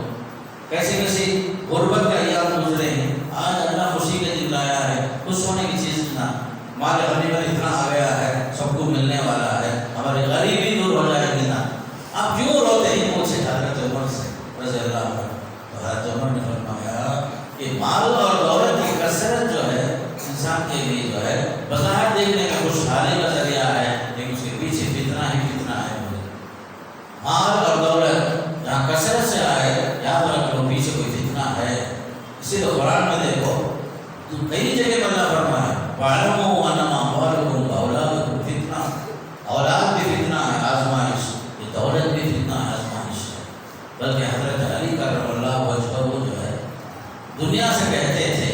کیسی کیسی غربت کا ایام گزرے ہیں، آج اللہ خوشی کے دن لایا ہے، خوش ہونے کی چیز اتنا، مال غنیمت اتنا آ گیا ہے، سب کو ملنے والا ہے، ہماری غریبی دور ہو جائے گی نا، آپ کیوں روتے ہی پوچھے حضرت عمر سے رضی اللہ عنہ، تو حضرت عمر نے فرمایا کہ مال اور دولت کی کثرت جو ہے انسان کے لیے جو ہے بظاہر دیکھنے میں خوشحالی کا ذریعہ ہے، لیکن اس کے پیچھے فتنہ ہی فتنہ ہے۔ مال اور دولت جہاں کثرت سے آئے یاد رکھ لو پیچھے کوئی فتنہ ہے، اسی لیے قرآن میں دیکھو تو کئی جگہ اللہ فرمایا وَاعْلَمُوا أَنَّمَا أَمْوَالُكُمْ وَأَوْلَادُكُمْ فِتْنَةٌ، اولاد بھی فتنہ ہے، آزمائش، یہ دولت بھی فتنہ ہے، آزمائش ہے۔ بلکہ حضرت علی کرم اللہ وجہہ جو ہے دنیا سے کہتے تھے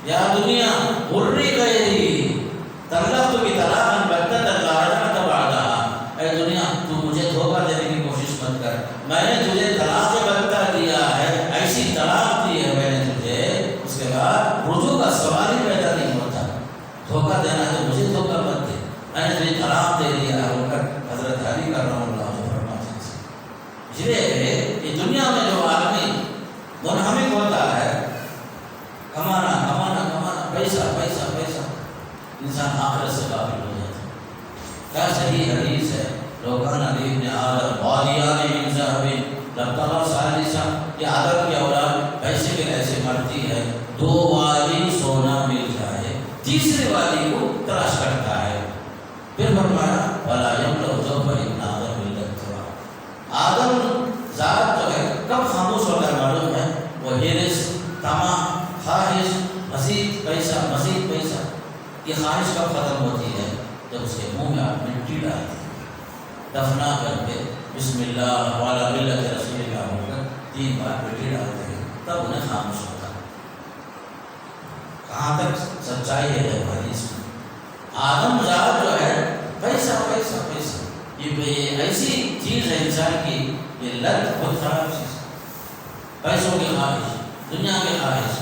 یا دنیا غرّی غیری طلقت بطلاقا بتۃ لا رجعۃ بعدها، اے دنیا تو مجھے دھوکہ دینے کی کوشش مت کر، میں نے تجھے طلاق بتہ دیا ہے، ایسی طلاق دی ہے میں نے تجھے، اس کے بعد رجوع کا سوال ہی پیدا نہیں ہوتا، دھوکہ دینا ہے تو مجھے دھوکہ مت دے، میں نے تجھے طلاق دے دیا ہے، حضرت علی کرم اللہ فرماتے تھے۔ اس لیے کہ دنیا میں جو آدمی منہمک ہوتا ہے، کمانا کمانا کمانا، پیسہ پیسہ پیسہ، انسان آخرت سے غافل ہو جاتا ہے۔ کیا صحیح حدیث ہے، لو کان لابن آدم وادیان من ذهب لابتغى ثالثا، یہ آدم کی اولاد پیسے کے ایسے مرتی ہے، 2 وادی سونا مل جائے، تیسری وادی کو تلاش کرتا ہے۔ پھر فرمایا ولا يملأ جوف ابن آدم الا التراب، آدم ذات جو ہے کب خاموش ہوتا ہے معلوم ہے؟ وہ ہرس، طمع، خواہش، مزید پیسہ مزید پیسہ، یہ خواہش کب ختم ہوتی ہے؟ جب اس کے منہ میں آپ مٹی ڈالتے ہیں، دفنا کر کے بسم اللہ وعلی ملت رسول اللہ ہو کر 3 بار مٹی ڈالتے ہیں، تب انہیں خاموش ہوتا ہے۔ کہاں تک سچائی ہے حدیث میں؟ آدم ذات جو ہے پیسہ پیسہ پیسہ، یہ ایسی چیز ہے انسان کی، یہ لت بہت خراب چیز ہے، پیسوں کی خواہش، دنیا کی خواہش،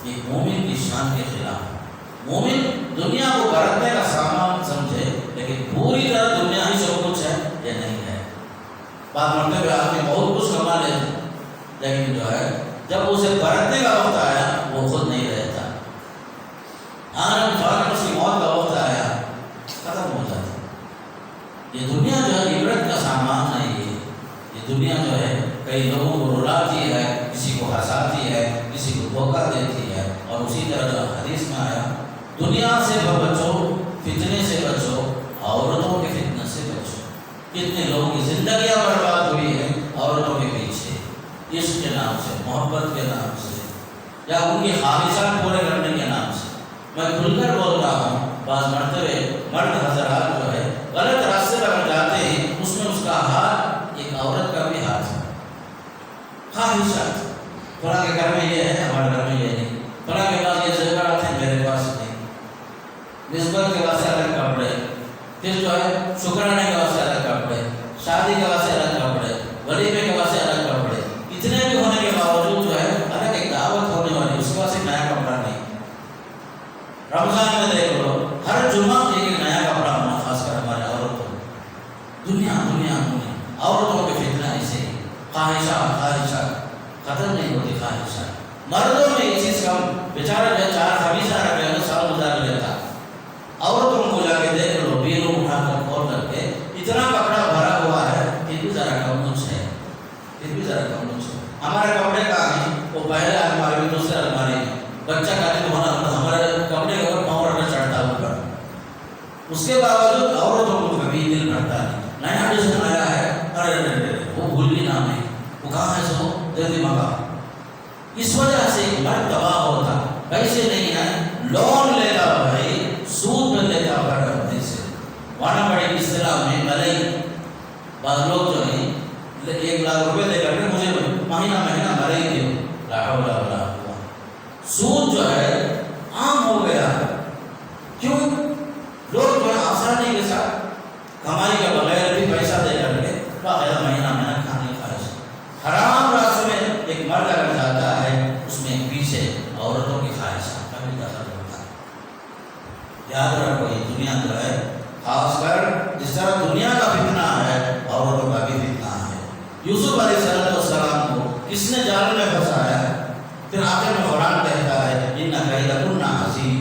یہ مومن کی شان کے خلاف ہے۔ مومن دنیا کو برتنے کا سامان سمجھے، لیکن پوری طرح دنیا ہی سب کچھ ہے یہ نہیں ہے۔ بعض مرتبہ آدمی بہت کچھ کما لیتے، لیکن جو ہے جب اسے برتنے کا وقت آیا وہ خود نہیں رہتا، اس کی موت کا وقت آیا ختم ہو جاتا۔ یہ دنیا جو ہے عبرت کا سامان نہیں ہے، یہ دنیا جو ہے کئی لوگوں کو رلاتی ہے، کسی کو ہنساتی ہے، کسی کو دھوکہ دیتی ہے، اور اسی طرح جو حدیث میں آیا دنیا سے بچو، فتنے سے بچو، عورتوں کے فتنے سے بچو۔ کتنے لوگوں کی زندگیاں برباد ہوئی ہیں عورتوں کے پیچھے، عشق کے نام سے، محبت کے نام سے، یا ان کی خواہشات پورے کرنے کے نام سے۔ میں کھل کر بول رہا ہوں، بعض مرتبہ مرد حضرات جو ہے غلط راستے پر جاتے ہیں، اس میں اس کا ہاتھ ایک عورت کا بھی ہاتھ ہے۔ خواہشات، فلاں کے گھر میں یہ ہے، ہمارے گھر میں یہ نہیں، فلاں کے پاس یہ زیورات ہیں، میرے پاس نہیں، نسبت کے واسطے الگ کپڑے، پھر جو ہے شکرانے کے واسطے الگ کپڑے، شادی کے واسطے الگ کپڑے، ولیمے کے واسطے الگ کپڑے، اتنے بھی ہونے کے باوجود جو ہے الگ ایک دعوت ہونے والی، اس کے واسطے نیا کپڑا نہیں۔ رمضان میں دیکھ لو، ہر جمعہ ایک نیا کپڑا ہونا، خاص کر ہمارے عورتوں کو۔ دنیا دنیا دنیا، عورتوں کے فتنہ ایسے ہی، خواہشات ختم نہیں ہوتی، خواہشات۔ مردوں میں یہ چیز کم، بیچارہ جو ہے 4 خمیصہ رکھے ہوئے سال گزار لیتا، عورتوں کو جا کے دیکھ لو، بیروں اٹھا کر کھول کر کے اتنا کپڑا بھرا ہوا ہے، پھر بھی ذرا کم مجھ ہے، پھر بھی ذرا کم مجھ ہے۔ ہمارے کپڑے کہاں ہیں؟ وہ پہلے الماری میں، دوسرے الماری میں، بچہ کہتے ہونا ہمارے کپڑے کے اوپر پاؤں رکھنا چڑھتا اوپر، اس کے باوجود عورتوں کو کبھی دل بھرتا نہیں۔ نیا ڈیزائن آیا ہے، ارے وہ بھول بھی نام ہے، وہ کہاں ہے سو جلدی منگا۔ اس وجہ سے مرد تباہ ہوتا، پیسے نہیں ہے، لون لیتا بھائی، سود میں لیتا گھر ہونے سے، وانا بڑی اصطلاح میں ملئی۔ بعض لوگ جو ہیں 1 لاکھ روپے دے کر کے مجھے مہینہ ملئی دیو، لا حول ولا قوة۔ سود جو ہے عام ہو گیا، کیوں؟ لوگ جو ہے آسانی کے ساتھ کمائی کے بغیر بھی پیسہ دے کر کے باقاعدہ مہینہ کھانے کی خواہش۔ حرام راستے میں ایک مرد اگر جاتا ہے، اس میں پیچھے عورتوں کی خواہشات کا بھی دخل ہوتا ہے۔ یاد رکھو، یہ دنیا جو ہے، خاص کر جس طرح دنیا کا فتنہ ہے، عورتوں کا بھی فتنہ ہے۔ یوسف علیہ السلام کو کس نے جال میں پھنسایا؟ پھر آخر میں قرآن کہتا ہے ان کیدکن عظیم۔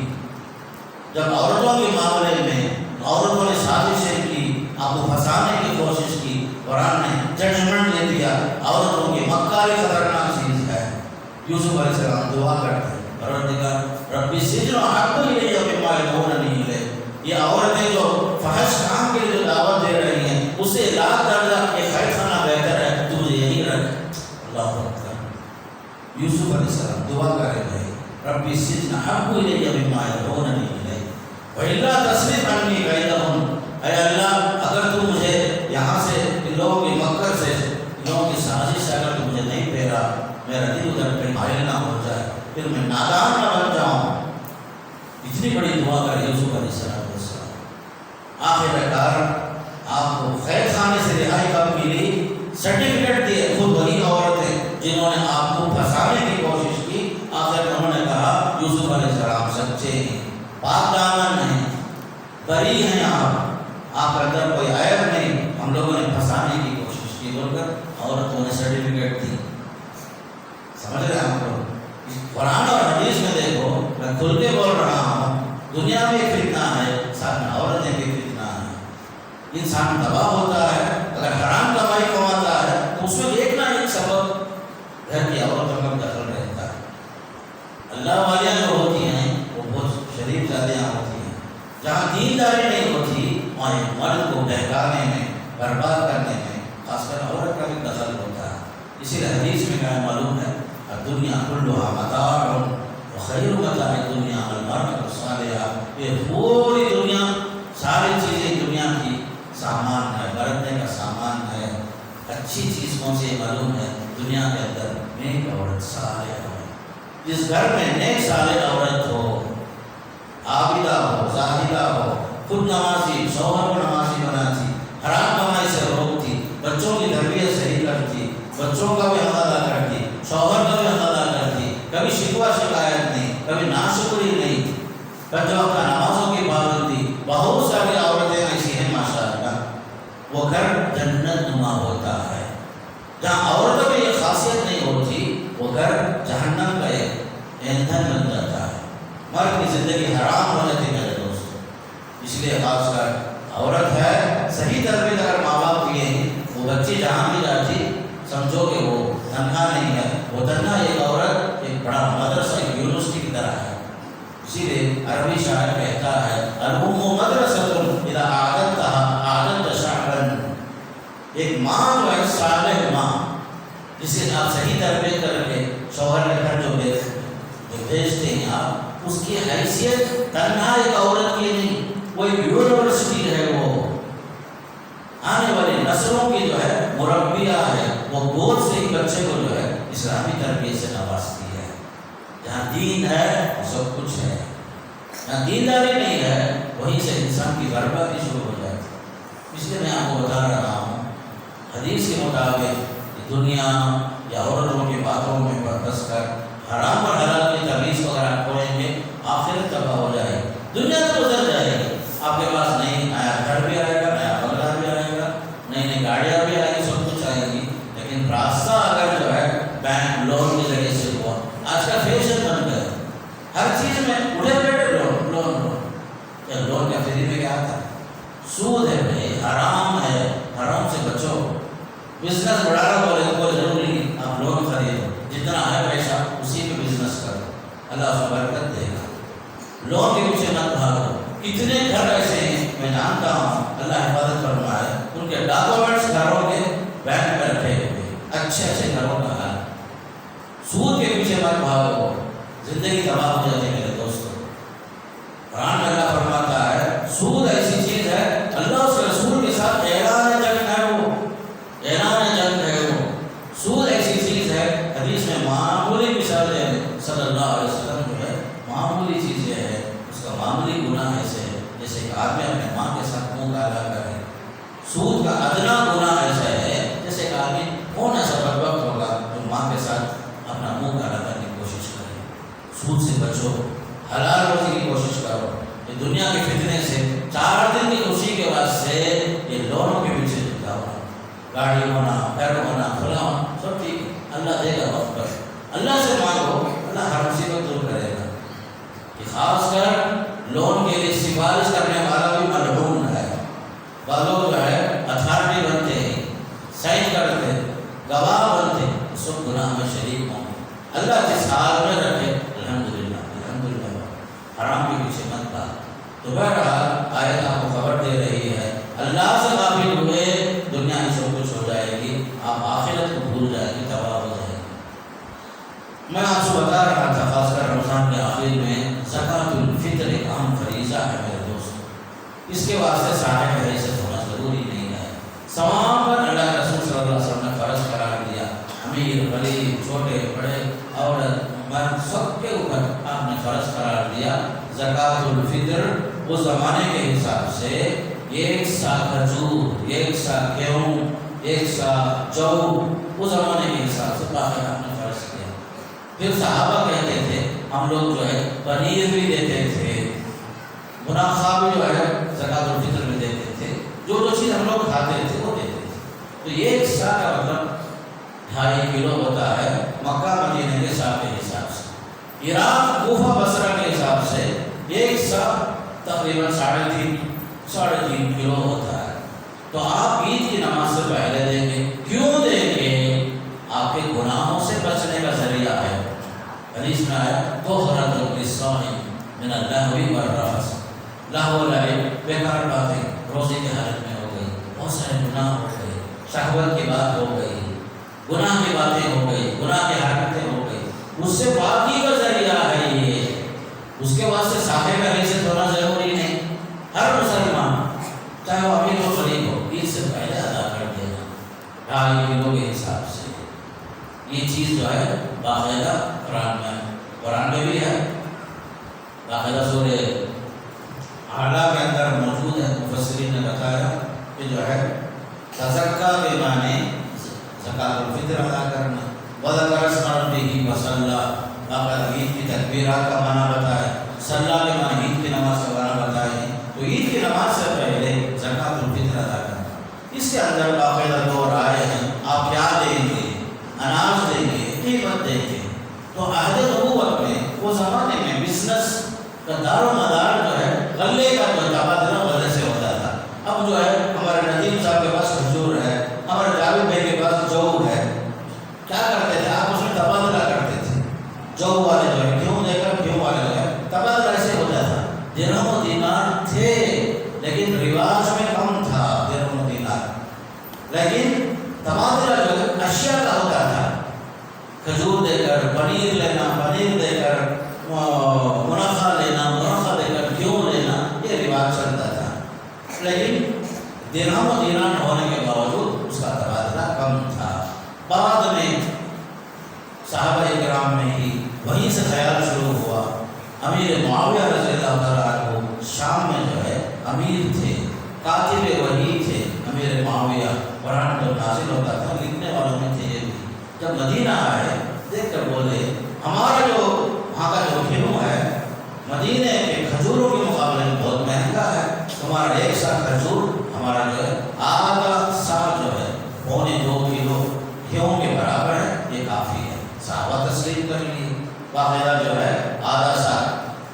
جب عورتوں کے معاملے میں عورتوں نے سازشیں کی، آپ کو پھنسانے کی کوشش کی، قرآن نے ججمنٹ دے دیا، عورتوں کی مکاری خطرناک چیز ہے۔ یوسف علیہ السلام دعا کرتے ہیں، پروردگار ربی السجن احب الی مما یدعوننی الیہ۔ یہ عورتیں جو فحش کام کے لیے جو دعوت دے رہی ہیں، اس سے لاکھ درجہ یہ خیر خانہ بہتر ہے، تو مجھے یہی رکھ۔ اللہ اکبر۔ یوسف علیہ السلام دعا کر رہے ہیں، ربی السجن احب الی مما یدعوننی الیہ وَإِلَّا تَصْرِفْ عَنِّي كَيْدَهُنَّ۔ اے اللہ، اگر تو مجھے یہاں سے ان لوگوں کی مکر سے، ان لوگوں کی سازش سے اگر تو مجھے نہیں پھیرا، میرا دل ادھر پہ مائل نہ ہو جائے، پھر میں نادان نہ بن جاؤں۔ اتنی بڑی دعا کر یوسف علیہ السلام۔ آخر کار آپ کو قید خانے سے رہائی کب ملی؟ سرٹیفکیٹ دیے خود وہی عورتیں جنہوں نے آپ کو پھنسانے کی کوشش کی، آخر میں انہوں نے کہا یوسف علیہ السلام سچے ہیں، پاک دامن ہیں، بری ہیں، آپ کے اندر کوئی عیب نہیں، ہم لوگوں نے پھنسانے کی کوشش کی بول کر عورتوں نے سرٹیفکیٹ دی۔ سمجھ رہے ہیں آپ لوگ؟ قرآن اور حدیث میں دیکھو، میں کھل کے بول رہا ہوں، دنیا میں ایک فتنہ ہے، ساتھ میں عورتیں بھی فتنہ ہے۔ انسان تباہ ہوتا ہے اگر حرام کمائی کماتا ہے، تو اس میں ایک نہ ایک سبب گھر کی عورتوں کا دخل رہتا ہے۔ اللہ والیاں جو ہوتی ہیں وہ بہت شریف زادیاں ہوتی ہیں، جہاں دینداری نہیں ہوتی وہاں ایک مرد کو بہکانے میں، برباد کرنے میں خاص کر عورت کا بھی دخل ہوتا ہے۔ اسی لیے حدیث میں کیا معلوم ہے، الدنیا کلھا متاع وخیر متاع الدنیا المرأۃ الصالحہ۔ یہ پوری دنیا، ساری چیزیں دنیا کی سامان ہے، برتنے کا سامان ہے۔ اچھی چیز کون سی معلوم ہے؟ دنیا کے اندر نیک عورت صالح ہے۔ جس گھر میں نیک صالح عورت ہو، عابدہ ہو، زاہدہ ہو، خود نمازی، شوہر کو نمازی بناتی، حرام کمائی پنج وقت نمازوں کی پابندی. بہت ساری عورتیں ایسی ہیں ماشاءاللہ وہ گھر جنت نما ہوتا ہے. جہاں عورتوں میں یہ خاصیت نہیں ہوتی وہ گھر جہنم کا ایک ایندھن بن جاتا ہے. مرد کی زندگی حرام ہو جاتی ہے میرے دوست. اس لیے خاص کر عورت ہے صحیح تربیت اگر ماں باپ دیے وہ بچی جہاں بھی جاتی سمجھو کہ وہ تنہا نہیں ہے. وہ تنہا ایک عورت ایک بڑا مدرسہ ایک یونیورسٹی کی طرح ہے. اسی لیے عربی شاعر کہتا ہے الام مدرسۃ اذا اعددتها شعبا. ایک ماں جو ہے صالح ماں جسے آپ صحیح تربیت کر کے شوہر کے گھر جو بھیجتے ہیں آپ اس کی حیثیت تنہا ایک عورت کی نہیں وہ ایک یونیورسٹی ہے. وہ آنے والی نسلوں کی جو ہے مربیہ ہے. وہ گود سے ہی بچے کو جو ہے اسلامی تربیت سے نوازتی ہے. جہاں دین ہے وہ سب کچھ ہے. جہاں دینداری نہیں ہے وہیں سے انسان کی بربادی شروع ہو جاتی ہے. اس لیے میں آپ کو بتا رہا ہوں حدیث کے مطابق دنیا یا عورتوں کی باتوں میں پس کر حرام اور حلال کی تمیز کو اگر آپ کریں گے آخرت تباہ ہو جائے گی. دنیا تو گزر جائے گی. آپ کے پاس نئی نیا گھر بھی آئے گا نیا بنگلہ بھی آئے گا نئی نئی گاڑیاں بھی آئیں گی سب کچھ آئے گی. لیکن راستہ اگر جو ہے بینک لون کے ذریعے سے ہوا آج کا فیشن بن گیا ہر چیز میں اڑے بیٹھے لون لون لون. لون کا فری میں کیا آتا ہے سود ہے بھائی حرام ہے. حرام سے بچو. بزنس بڑھانا بولے تو کوئی ضروری نہیں آپ لون خریدو جتنا ہے پیسہ اسی پہ بزنس کرو اللہ اس کو برکت دے گا. لون کے پیچھے مت بھاگو. کتنے گھر ایسے ہیں میں جانتا ہوں اللہ حفاظت فرمائے ان کے ڈاکومنٹس گھروں کے بینک میں رکھے ہوئے اچھے اچھے گھروں کا حال. سود کے پیچھے مت بھاگو زندگی تباہ ہو جاتی ہے میرے دوستوں. قرآن میں اللہ فرماتا ہے سود ایسی چیز ہے اللہ اس کے رسول کے ساتھ اعلان جنگ ہے. وہ اعلان جنگ ہے. وہ سود ایسی چیز ہے حدیث میں معمولی مثال ہے صلی اللہ علیہ وسلم جو ہے معمولی چیز یہ ہے اس کا معمولی گناہ ایسے ہے جیسے کہ آدمی اپنے ماں کے ساتھ منہ کالا کرے. سود کا ادنا گناہ ایسا ہے جیسے کہ آدمی کون ایسا بدبخت ہوگا جو ماں کے ساتھ اپنا منہ کالا کرنے کی کوشش کرے. سود سے بچو. حلال روزی کی کوشش کرو. یہ دنیا کے فتنے سے 4 دن کی خوشی کے واسطے یہ لونوں کے پیچھے جاؤ. گاڑی ہونا گھر ہونا کھلا ہونا سب ٹھیک ہے اللہ دے گا وقت پر. اللہ سے مانگو اللہ ہر مصیبت دور کرے گا. کہ خاص کر لون کے لیے سفارش کرنے والا بھی ملعون ہے. بعض لوگ جو ہے اتھارٹی بنتے ہیں سائن کرتے گواہ بنتے سب گناہ میں شریک ہوں. اللہ جس حال میں رکھے الحمدللہ الحمدللہ. حرام کے پیچھے مت بھاگ. تو بہرحال آیت آپ کو خبر دے رہی ہے اللہ سے غافل ہوئے دنیا میں سب کچھ ہو جائے گی. آپ آخرت کو بھول جائیں گے تباہ ہو جائے گی. میں آپ سے بتا رہا تھا خاص کر رمضان کے آخر میں زکوٰۃ الفطر ایک اہم فریضہ ہے میرے دوست. اس کے واسطے صاحب حیثیت ہونا ضروری نہیں ہے. تمام پر اللہ کے رسول صلی اللہ علیہ وسلم نے فرض قرار دیا. امیر غریب چھوٹے بڑے عورت مرد سب کے اوپر آپ نے فرض قرار دیا. زکوٰۃ الفطر اس زمانے کے حساب سے 1 سا کھجور 1 سا گیہوں 1 سا جو اس زمانے کے حساب سے باقی آپ نے فرض کیا. پھر صحابہ کہتے تھے ہم لوگ جو ہے پنیر بھی دیتے تھے منافع بھی جو ہے زکوٰۃ الفطر میں دیتے تھے. جو جو چیز ہم لوگ کھاتے تھے وہ دیتے تھے. تو 1 سا کا مطلب 2.5 کلو ہوتا ہے مکہ مدینہ کے سا کے حساب سے. عراق کوفہ بصرہ کے حساب سے 1 سا تقریباً 3.5 کلو ہوتا ہے. تو آپ عید کی نماز سے پہلے دیں گے. کیوں دیں گے؟ آپ کے گناہوں سے بچنے کا ذریعہ ہے. حدیث میں آیا طہرۃ للصائم من اللغو والرفث. لہو لعب بیکار باتیں روزے کی حالت میں ہو گئی. بہت سارے گناہ ہو گئے. شہوت کی بات ہو گئی. گناہ کی باتیں ہو گئی. گناہ کی حرکتیں ہو گئی. اس سے پاکی کا ذریعہ ہے یہ. اس کے واسطے صاحب حیثیت ہونا ضروری نہیں. ہر مسلمان چاہے وہ امیر و غریب ہو عید سے پہلے ادا کر دینا 2.5 کلو کے حساب سے. یہ چیز جو ہے باقاعدہ قرآن میں بھی ہے. باقاعدہ سورہ اعلیٰ کے اندر موجود ہے. مفسرین نے بتایا کہ جو ہے تزکا کے معنی زکوٰۃ الفطر ادا کرنا. وذکر اسم ربہ فصلی. باقاعدہ عید کی تکبیرات کا معنی بتایا. صلی کے معنی عید کی کے اندر باقاعدہ 2 رائے ہیں، آپ کیا دیں گے، اناج دیں گے، قیمت دیں گے. تو عہد نبوت میں وہ زمانے میں بزنس کا دار و مدار جو ہے غلے کا جو تبادلہ غلے سے ہوتا تھا. اب جو ہے ہمارے ندیم صاحب کے پاس کھجور ہے، ہمارے جاوید بھائی کے پاس جو ہے، کیا کرتے تھے آپ اس میں تبادلہ کرتے تھے. جو والے جو ہے کیوں دے کر کیوں والے جو ہے تبادلہ ایسے ہوتا تھا. درہم و دینار تھے لیکن رواج میں کم تھا درہم و دینار، لیکن تبادلہ جو ہے اشیاء کا ہوتا تھا. کھجور دے کر پنیر لینا، پنیر دے کر منافع لینا، منافع دے کر کیوں لینا، یہ رواج چلتا تھا. لیکن درہم و دینار ہونے کے باوجود اس کا تبادلہ کم تھا. بعد میں صحابہ کرام میں ہی وہیں سے خیال شروع ہوا. امیر معاویہ رضی اللہ تعالیٰ عنہ شام میں جو ہے امیر تھے، کاتب وحی تھے. امیر معاویہ قرآن پر نازل ہوتا تھا، لکھنے والوں میں تھے. یہ بھی جب مدینہ آئے دیکھ کر بولے ہمارا جو وہاں کا جو گھیو ہے مدینہ کے کھجوروں کے مقابلے میں بہت مہنگا ہے. تمہارا 1 سا کھجور ہمارا جو ہے آدھا سا جو ہے 2.25 کلو گھیو کے برابر ہے، یہ کافی ہے. صحابہ تسلیم کر لی. باقاعدہ جو ہے آدھا سا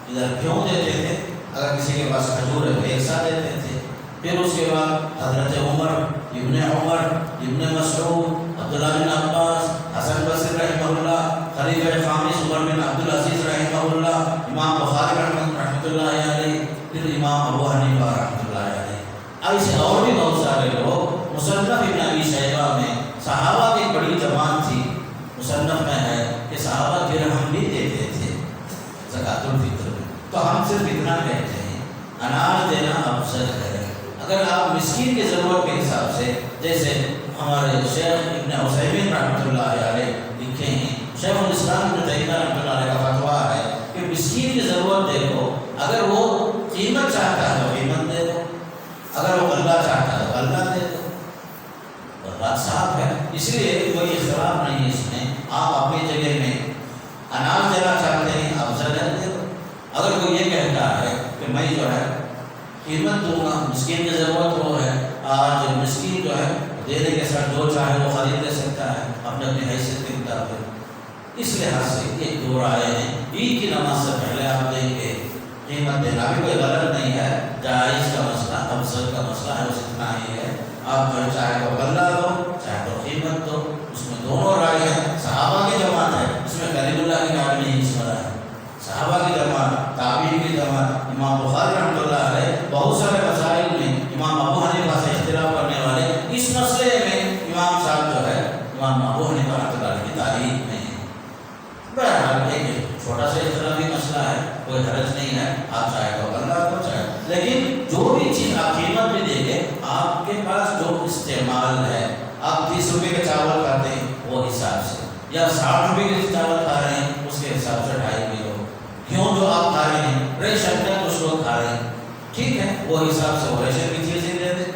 ادھر گھیو دیتے تھے، اگر کسی کے پاس کھجور ہے تو 1 سا دیتے تھے. پھر اس کے بعد حضرت عمر، ابن مسعود، عبداللہ بن عباس، حسن بصری رحمہ اللہ، خلیفہ خامس عمر بن عبدالعزیز رحمہ اللہ، امام بخاری رحمۃ اللہ علیہ، پھر امام ابو حنیفہ رحمۃ اللہ علیہ. ایسے اور بھی بہت سارے لوگ. مصنف ابن ابی شیبہ میں صحابہ کی بڑی جماعت تھی. مصنف میں ہے کہ صحابہ درہم بھی دیتے تھے زکوٰۃ الفطر میں. تو ہم صرف اتنا کہتے ہیں اناج دینا افضل ہے. اگر آپ مسکین کی ضرورت کے حساب سے، جیسے ہمارے شیخ ابن عثیمین رحمۃ اللہ علیہ لکھے ہیں، شیخ الاسلام ابن تیمیہ رحمۃ اللہ علیہ کا فتویٰ ہے کہ مسکین کی ضرورت دیکھو، اگر وہ قیمت چاہتا ہے تو قیمت دے دو، اگر وہ غلہ چاہتا ہے تو غلہ دے دو. بات صاف ہے. اس لیے کوئی اختلاف نہیں ہے اس میں. آپ اپنی جگہ میں اناج دینا چاہتے ہیں افضل ہے دے دو. اگر کوئی یہ کہتا ہے کہ میں جو ہے قیمت دوں گا، مسکین کی ضرورت وہ ہے، آج مسکین جو ہے دینے کے ساتھ جو چاہے وہ خرید لے سکتا ہے اپنے اپنی حیثیت کے مطابق. اس لحاظ سے یہ 2 رائے ہیں. عید کی نماز سے پہلے آپ دیں گے، قیمت دینا بھی کوئی غلط نہیں ہے، جائز کا مسئلہ، افضل کا مسئلہ ہے، بس اتنا ہی ہے. آپ جو چاہے تو غلہ دو، چاہے تو قیمت دو. اس میں دونوں رائے ہیں. صحابہ کی جماعت ہے، اس میں کلیم اللہ کی رائے نہیں اس میں ہے. صحابہ کی جماعت، تابعین کی جماعت، امام بخاری رحمۃ اللہ علیہ بہت سارے مسائل میں امام ابو حنیفہ سے اختلاف کرنے والے، اس مسئلے میں امام صاحب جو ہے امام ابو حنیفہ رحمۃ اللہ علیہ کی تعریف میں ہے. بہرحال ایک چھوٹا سا اختلافی مسئلہ ہے، کوئی حرج نہیں ہے. آپ چاہے تو اللہ کو چاہے، لیکن جو بھی چیز آپ قیمت بھی دیں گے، آپ کے پاس جو استعمال ہے، آپ 30 روپے کے چاول کھاتے ہیں وہ حساب سے، یا 60 روپے کے چاول کھا رہے ہیں اس کے حساب سے 2.5 کلو کیوں جو آپ کھا رہے ہیں، ریشن کا کچھ لوگ کھا رہے ہیں، ٹھیک ہے، وہ حساب سے وہ ریشن کی چیزیں دے دیں.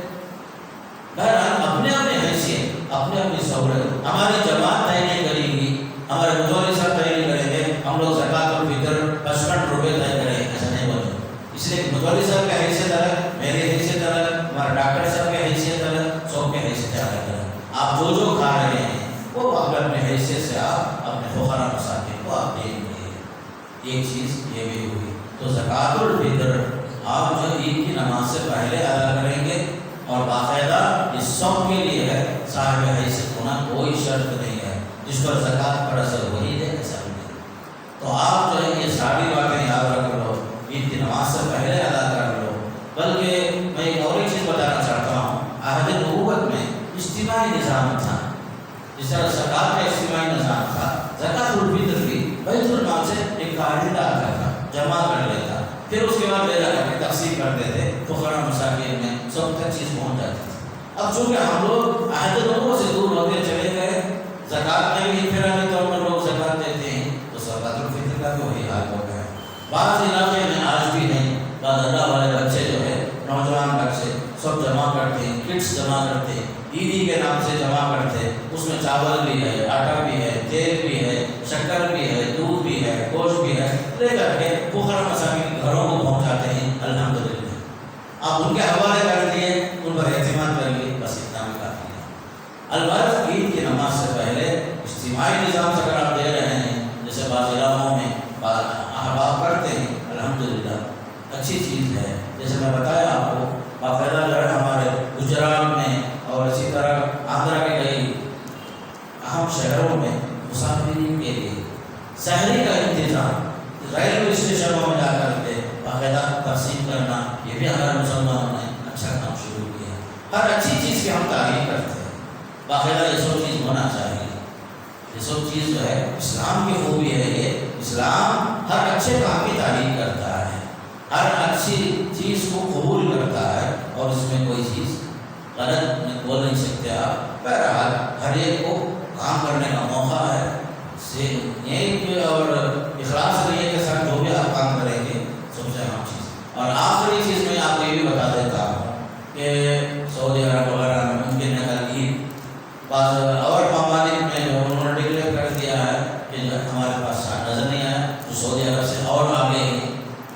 بہرحال اپنے اپنے حیثیت، اپنے اپنی سہولت. ہماری جماعت طے نہیں کرے گی، ہمارے متولی صاحب طے نہیں کریں گے، ہم لوگ زکوٰۃ الفطر 55 روپے طے کریں گے، ایسا نہیں بولے. اس لیے متولی صاحب کی حیثیت الگ، میری حیثیت الگ، ہمارے ڈاکٹر صاحب کی حیثیت الگ، سب کی حیثیت الگ الگ. آپ جو کھا رہے ہیں وہ اپنے اپنے حیثیت سے آپ اپنے فقراء مساکین کو آپ دیں گے. ایک چیز یہ بھی ہوئی. تو زکوٰۃ الفطر آپ جو عید کی نماز سے پہلے ادا کریں گے، اور باقاعدہ اس سب کے لیے ہے صاحب حیثیت ہونا کوئی شرط نہیں ہے. جس پر زکوٰۃ پر اثر وہی دے ایسا نہیں. تو آپ جو ہے یہ ساری باتیں یاد رکھ لو، عید کی نماز سے پہلے ادا کر لو. بلکہ میں ایک اور چیز بتانا چاہتا ہوں، عہد نبوت میں اجتماعی نظام تھا. جس طرح زکوٰۃ کا اجتماعی نظام تھا، زکوٰۃ الفطر بھی بیت المال سے ایک قاعدہ آتا تھا، جمع کر لیتا، پھر اس کے بعد لے جا کر کے تقسیم کرتے تھے فقراء مساکین میں، سب تک چیز پہنچ جاتی تھی. اب چونکہ ہم لوگ عہد نبوت سے دور ہوتے چلے گئے، زکوٰۃ میں بھی انفرادی طور پر لوگ زکوٰۃ دیتے ہیں، تو زکوٰۃ الفطر کا بھی وہی حال ہو گیا ہے. بعض علاقے میں آج بھی نہیں، بعض اللہ والے بچے جو ہے، نوجوان بچے سب جمع کرتے ہیں، کٹس جمع کرتے ہیں، عیدی کے نام سے جمع کرتے ہیں. اس میں چاول بھی ہے، آٹا بھی ہے، تیل بھی ہے، شکر بھی ہے، دودھ بھی ہے، گوشت بھی ہے، لے کر کے فقراء مساکین کے گھروں کو پہنچاتے ہیں. الحمدللہ آپ ان کے حوالے کر دیے، ان پر اعتماد کر لیے، بس اتنا البتہ عید کی نماز سے پہلے اجتماعی نظام سے اگر آپ دے رہے ہیں، جیسے بعض علاقوں میں احباب کرتے ہیں، الحمدللہ اچھی چیز ہے۔ جیسے میں بتایا آپ کو، باقاعدہ جو ہے ہمارے گجرات میں اور اسی طرح آندھرا کے کئی اہم شہروں میں مسافرین کے لیے سحری کا انتظام ریلوے اسٹیشنوں میں جا کر کے باقاعدہ تقسیم کرنا، یہ بھی ہمارے مسلمانوں نے اچھا کام شروع کیا۔ ہر اچھی چیز کی ہم تعریف کرتے ہیں، باقاعدہ یہ سب چیز ہونا چاہیے۔ یہ سب چیز جو ہے اسلام کی خوبی ہے، یہ اسلام ہر اچھے کام کی تعریف کرتا ہے، ہر اچھی چیز کو قبول کرتا ہے، اور اس میں کوئی چیز غلط بول نہیں سکتے آپ۔ بہرحال ہر ایک کو کام کرنے کا موقع ہے، نیک اور اخلاص نیت کے ساتھ جو بھی آپ کام کریں گے سب سے اہم چیز۔ اور آخری چیز میں آپ کو یہ بھی بتا دیتا ہوں کہ سعودی عرب وغیرہ میں ممکن ہے کل عید، بعض اور ممالک میں جو انہوں نے ڈکلیئر کر دیا ہے کہ ہمارے پاس چاند نظر نہیں آیا، تو سعودی عرب سے اور آگے ہیں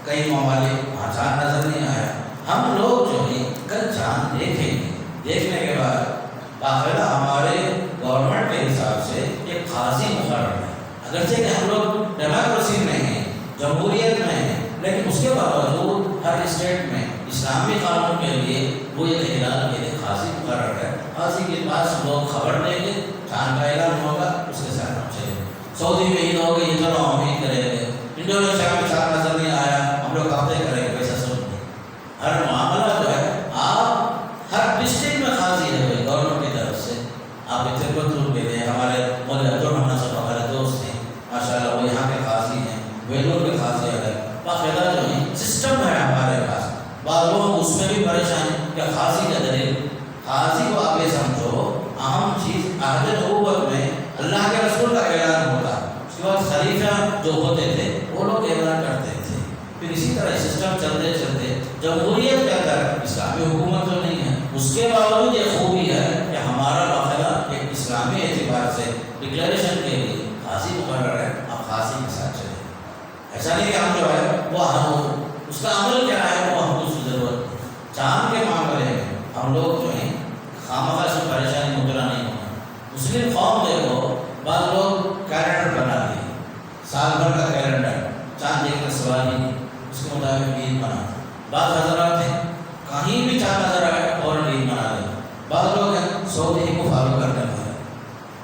کئی ممالک وہاں چاند نظر نہیں آیا۔ ہم لوگ جو ہے کل چاند دیکھیں گے، دیکھنے کے بعد باقاعدہ ہمارے گورنمنٹ کے حساب سے ایک قاضی مقرر ہے، اگرچہ کہ ہم لوگ ڈیموکریسی میں ہیں، جمہوریت میں ہیں، لیکن اس کے باوجود ہر اسٹیٹ میں اسلامی قانون کے لیے وہ ایک اعلان کے لیے قاضی مقرر ہے۔ قاضی کے پاس لوگ خبر دیں گے، چاند کا اعلان ہوگا، اس کے ساتھ ہم چلیں گے۔ سعودی میں عید ہو گئی، چلو ہم عید کریں گے۔ انڈونیشیا میں چاند نظر نہیں آیا، ہم لوگ ہفتے کریں گے، ویسا سب نہیں۔ ہر معاملہ جو ہے آپ ہر ڈسٹرکٹ میں قاضی ہے گورنمنٹ کی طرف سے۔ آپ تربتور کے لیے ہمارے مولوی عبدالرحمن صاحب ہمارے دوست ہیں، ماشاءاللہ وہ یہاں کے قاضی ہیں، ویلور کے قاضی ہے، باقاعدہ جو ہے سسٹم ہے ہمارے پاس۔ بعض لوگ اس میں بھی پریشان ہیں کہ قاضی کا دلیل، قاضی کو آپ یہ سمجھو اہم چیز عہد نبوت میں اللہ کے رسول کا اعلان ہوتا، اس کے بعد خلیفہ جو ہوتے تھے وہ لوگ اعلان کرتے تھے، پھر اسی طرح سسٹم چلتے چلتے جمہوریت کے اندر اسلامی حکومت تو نہیں ہے، اس کے باوجود یہ خوبی ہے کہ ہمارا باقاعدہ ایک اسلامی اعتبار سے ڈکلیریشن کے لیے قاضی مقرر ہے، آپ قاضی کے ساتھ چلیں۔ ایسا نہیں کہ ہم جو ہے وہ ہم اس کا عمل کیا ہے وہ ہم کو ضرورت ہے۔ چاند کے معاملے میں ہم لوگ جو ہیں خامخواہ سے پریشانی مبتلا نہیں ہونا۔ مسلم قوم دیکھو، بعض لوگ کیلنڈر بنا دیے، سال بھر کا کیلنڈر، چاند دیکھنے سوال ہی نہیں، اس کے مطابق عید مناتے۔ بعض حضرات ہیں کہیں بھی چاند نظر آئے اور عید منا لیں، بعض لوگ ہیں سعودی کو فالو کرنے والے،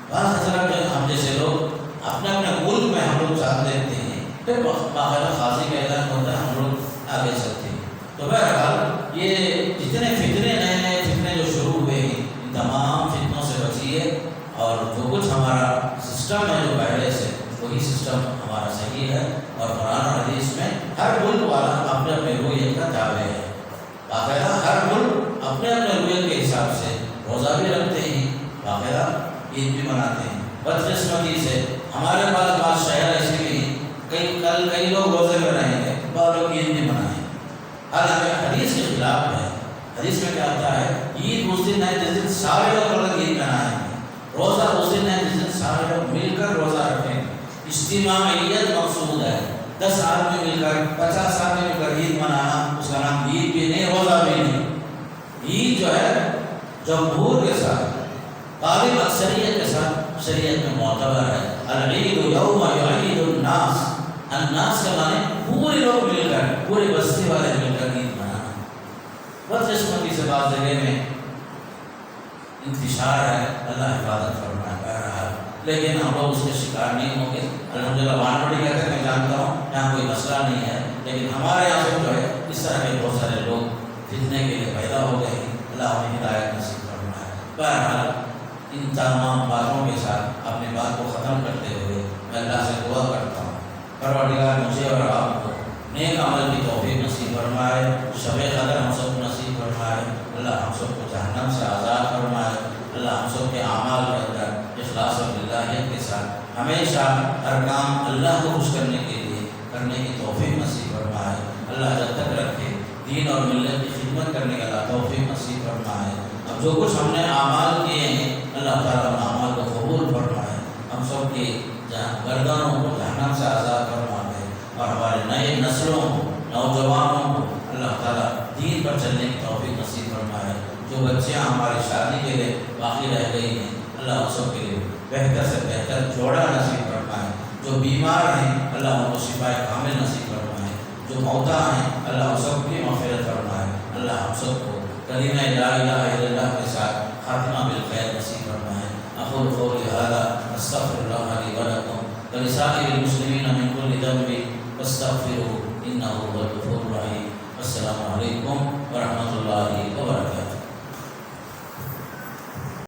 بعض حضرات جو ہم جیسے لوگ اپنے اپنے ملک میں ہم لوگ چاند دیکھتے ہیں، پھر باقاعدہ قاضی کا اعلان ہوتا ہے، ہم لوگ آگے چلتے ہیں۔ تو بہرحال یہ جتنے فتنے نئے نئے فتنے جو شروع ہوئے ہیں، ان تمام فتنوں سے بچیے، اور جو کچھ ہمارا سسٹم ہے جو پہلے سے وہی سسٹم ہمارا صحیح ہے، اور قرآن اور حدیث میں ہر ملک والا اپنے اپنے رویت کا تابع ہے۔ باقاعدہ ہر ملک اپنے اپنے رویت کے حساب سے روزہ بھی رکھتے ہیں، باقاعدہ عید بھی مناتے ہیں۔ بدقسمتی سے ہمارے پاس بعض شہر ایسے بھی ہیں، کئی لوگ روزے میں رہیں گے، بعض لوگ عید نہیں منائیں، حالانکہ حدیث کے خلاف ہے۔ حدیث میں کیا ہوتا ہے، عید اس دن ہے جس دن سارے لوگ مل کر عید منائیں گے، روزہ اس دن ہے جس دن سارے لوگ مل کر روزہ رکھیں گے۔ اجتماعیت مقصود ہے، 10 آدمی مل کر 50 آدمی مل کر عید منانا، اس کا نام عید بھی نہیں، روزہ بھی نہیں۔ عید جو ہے جمہور کے ساتھ، غالب اکثریت کے ساتھ شریعت میں معتبر ہے۔ العید یوم یعید الناس، الناس کے معنی پورے لوگ مل کر، پورے بستی والے مل کر عید منانا۔ بدقسمتی سے بعض جگہ میں انتشار ہے، اللہ حفاظت فرمائے بہرحال، لیکن ہم لوگ اس کے شکار نہیں ہوں گے۔ الحمدللہ وانوڑی کہتے ہیں، میں جانتا ہوں یہاں کوئی مسئلہ نہیں ہے، لیکن ہمارے یہاں سے جو ہے اس طرح کے بہت سارے لوگ فتنے کے لیے پیدا ہو گئے ہیں، اللہ ہمیں ہدایت نصیب فرمائے۔ بہرحال ان تمام باتوں کے ساتھ اپنی بات کو ختم کرتے ہوئے میں اللہ سے دعا کرتا ہوں، پروردگار مجھے اور آپ کو نیک عمل کی توفیق نصیب فرمائے، شب قدر ہم سب کو نصیب فرمائے، اللہ ہم سب کو جہنم سے آزاد فرمائے، اللہ ہم سب کے اعمال کے اندر اخلاص و للہیت کے ساتھ ہمیشہ ہر کام اللہ کو خوش کرنے کے لیے کرنے کی توفیق نصیب فرمائے، اللہ جب تک رکھے دین اور ملت کی خدمت کرنے کا اللہ توفیق نصیب فرمائے۔ اب جو کچھ ہم نے اعمال کیے ہیں اللہ تعالیٰ ان اعمال کو قبول فرمائے، ہم سب کی گردنوں کو جہنم سے آزاد فرما دے، اور ہمارے نئے نسلوں کو، نوجوانوں کو اللہ تعالیٰ دین پر چلنے کی توفیق نصیب فرمائے۔ جو بچیاں ہماری شادی کے لیے باقی رہ گئی ہیں اللہ ان سب کے لیے بہتر سے بہتر جوڑا نصیب فرمائے، جو بیمار ہیں اللہ ان کو شفائے کامل نصیب فرمائے، جو موتا ہیں اللہ ان سب کی مغفرت فرمائے، اللہ ہم سب کو کلمہ لا الہ الا اللہ کے ساتھ خاتمہ بالخیر نصیب فرمائے۔ اقول قولی ھذا استغفر اللہ لی ولکم ولسائر المسلمین من کل ذنب فاستغفروه انہ هو الغفور الرحیم۔ السلام علیکم ورحمۃ اللہ وبرکاتہ۔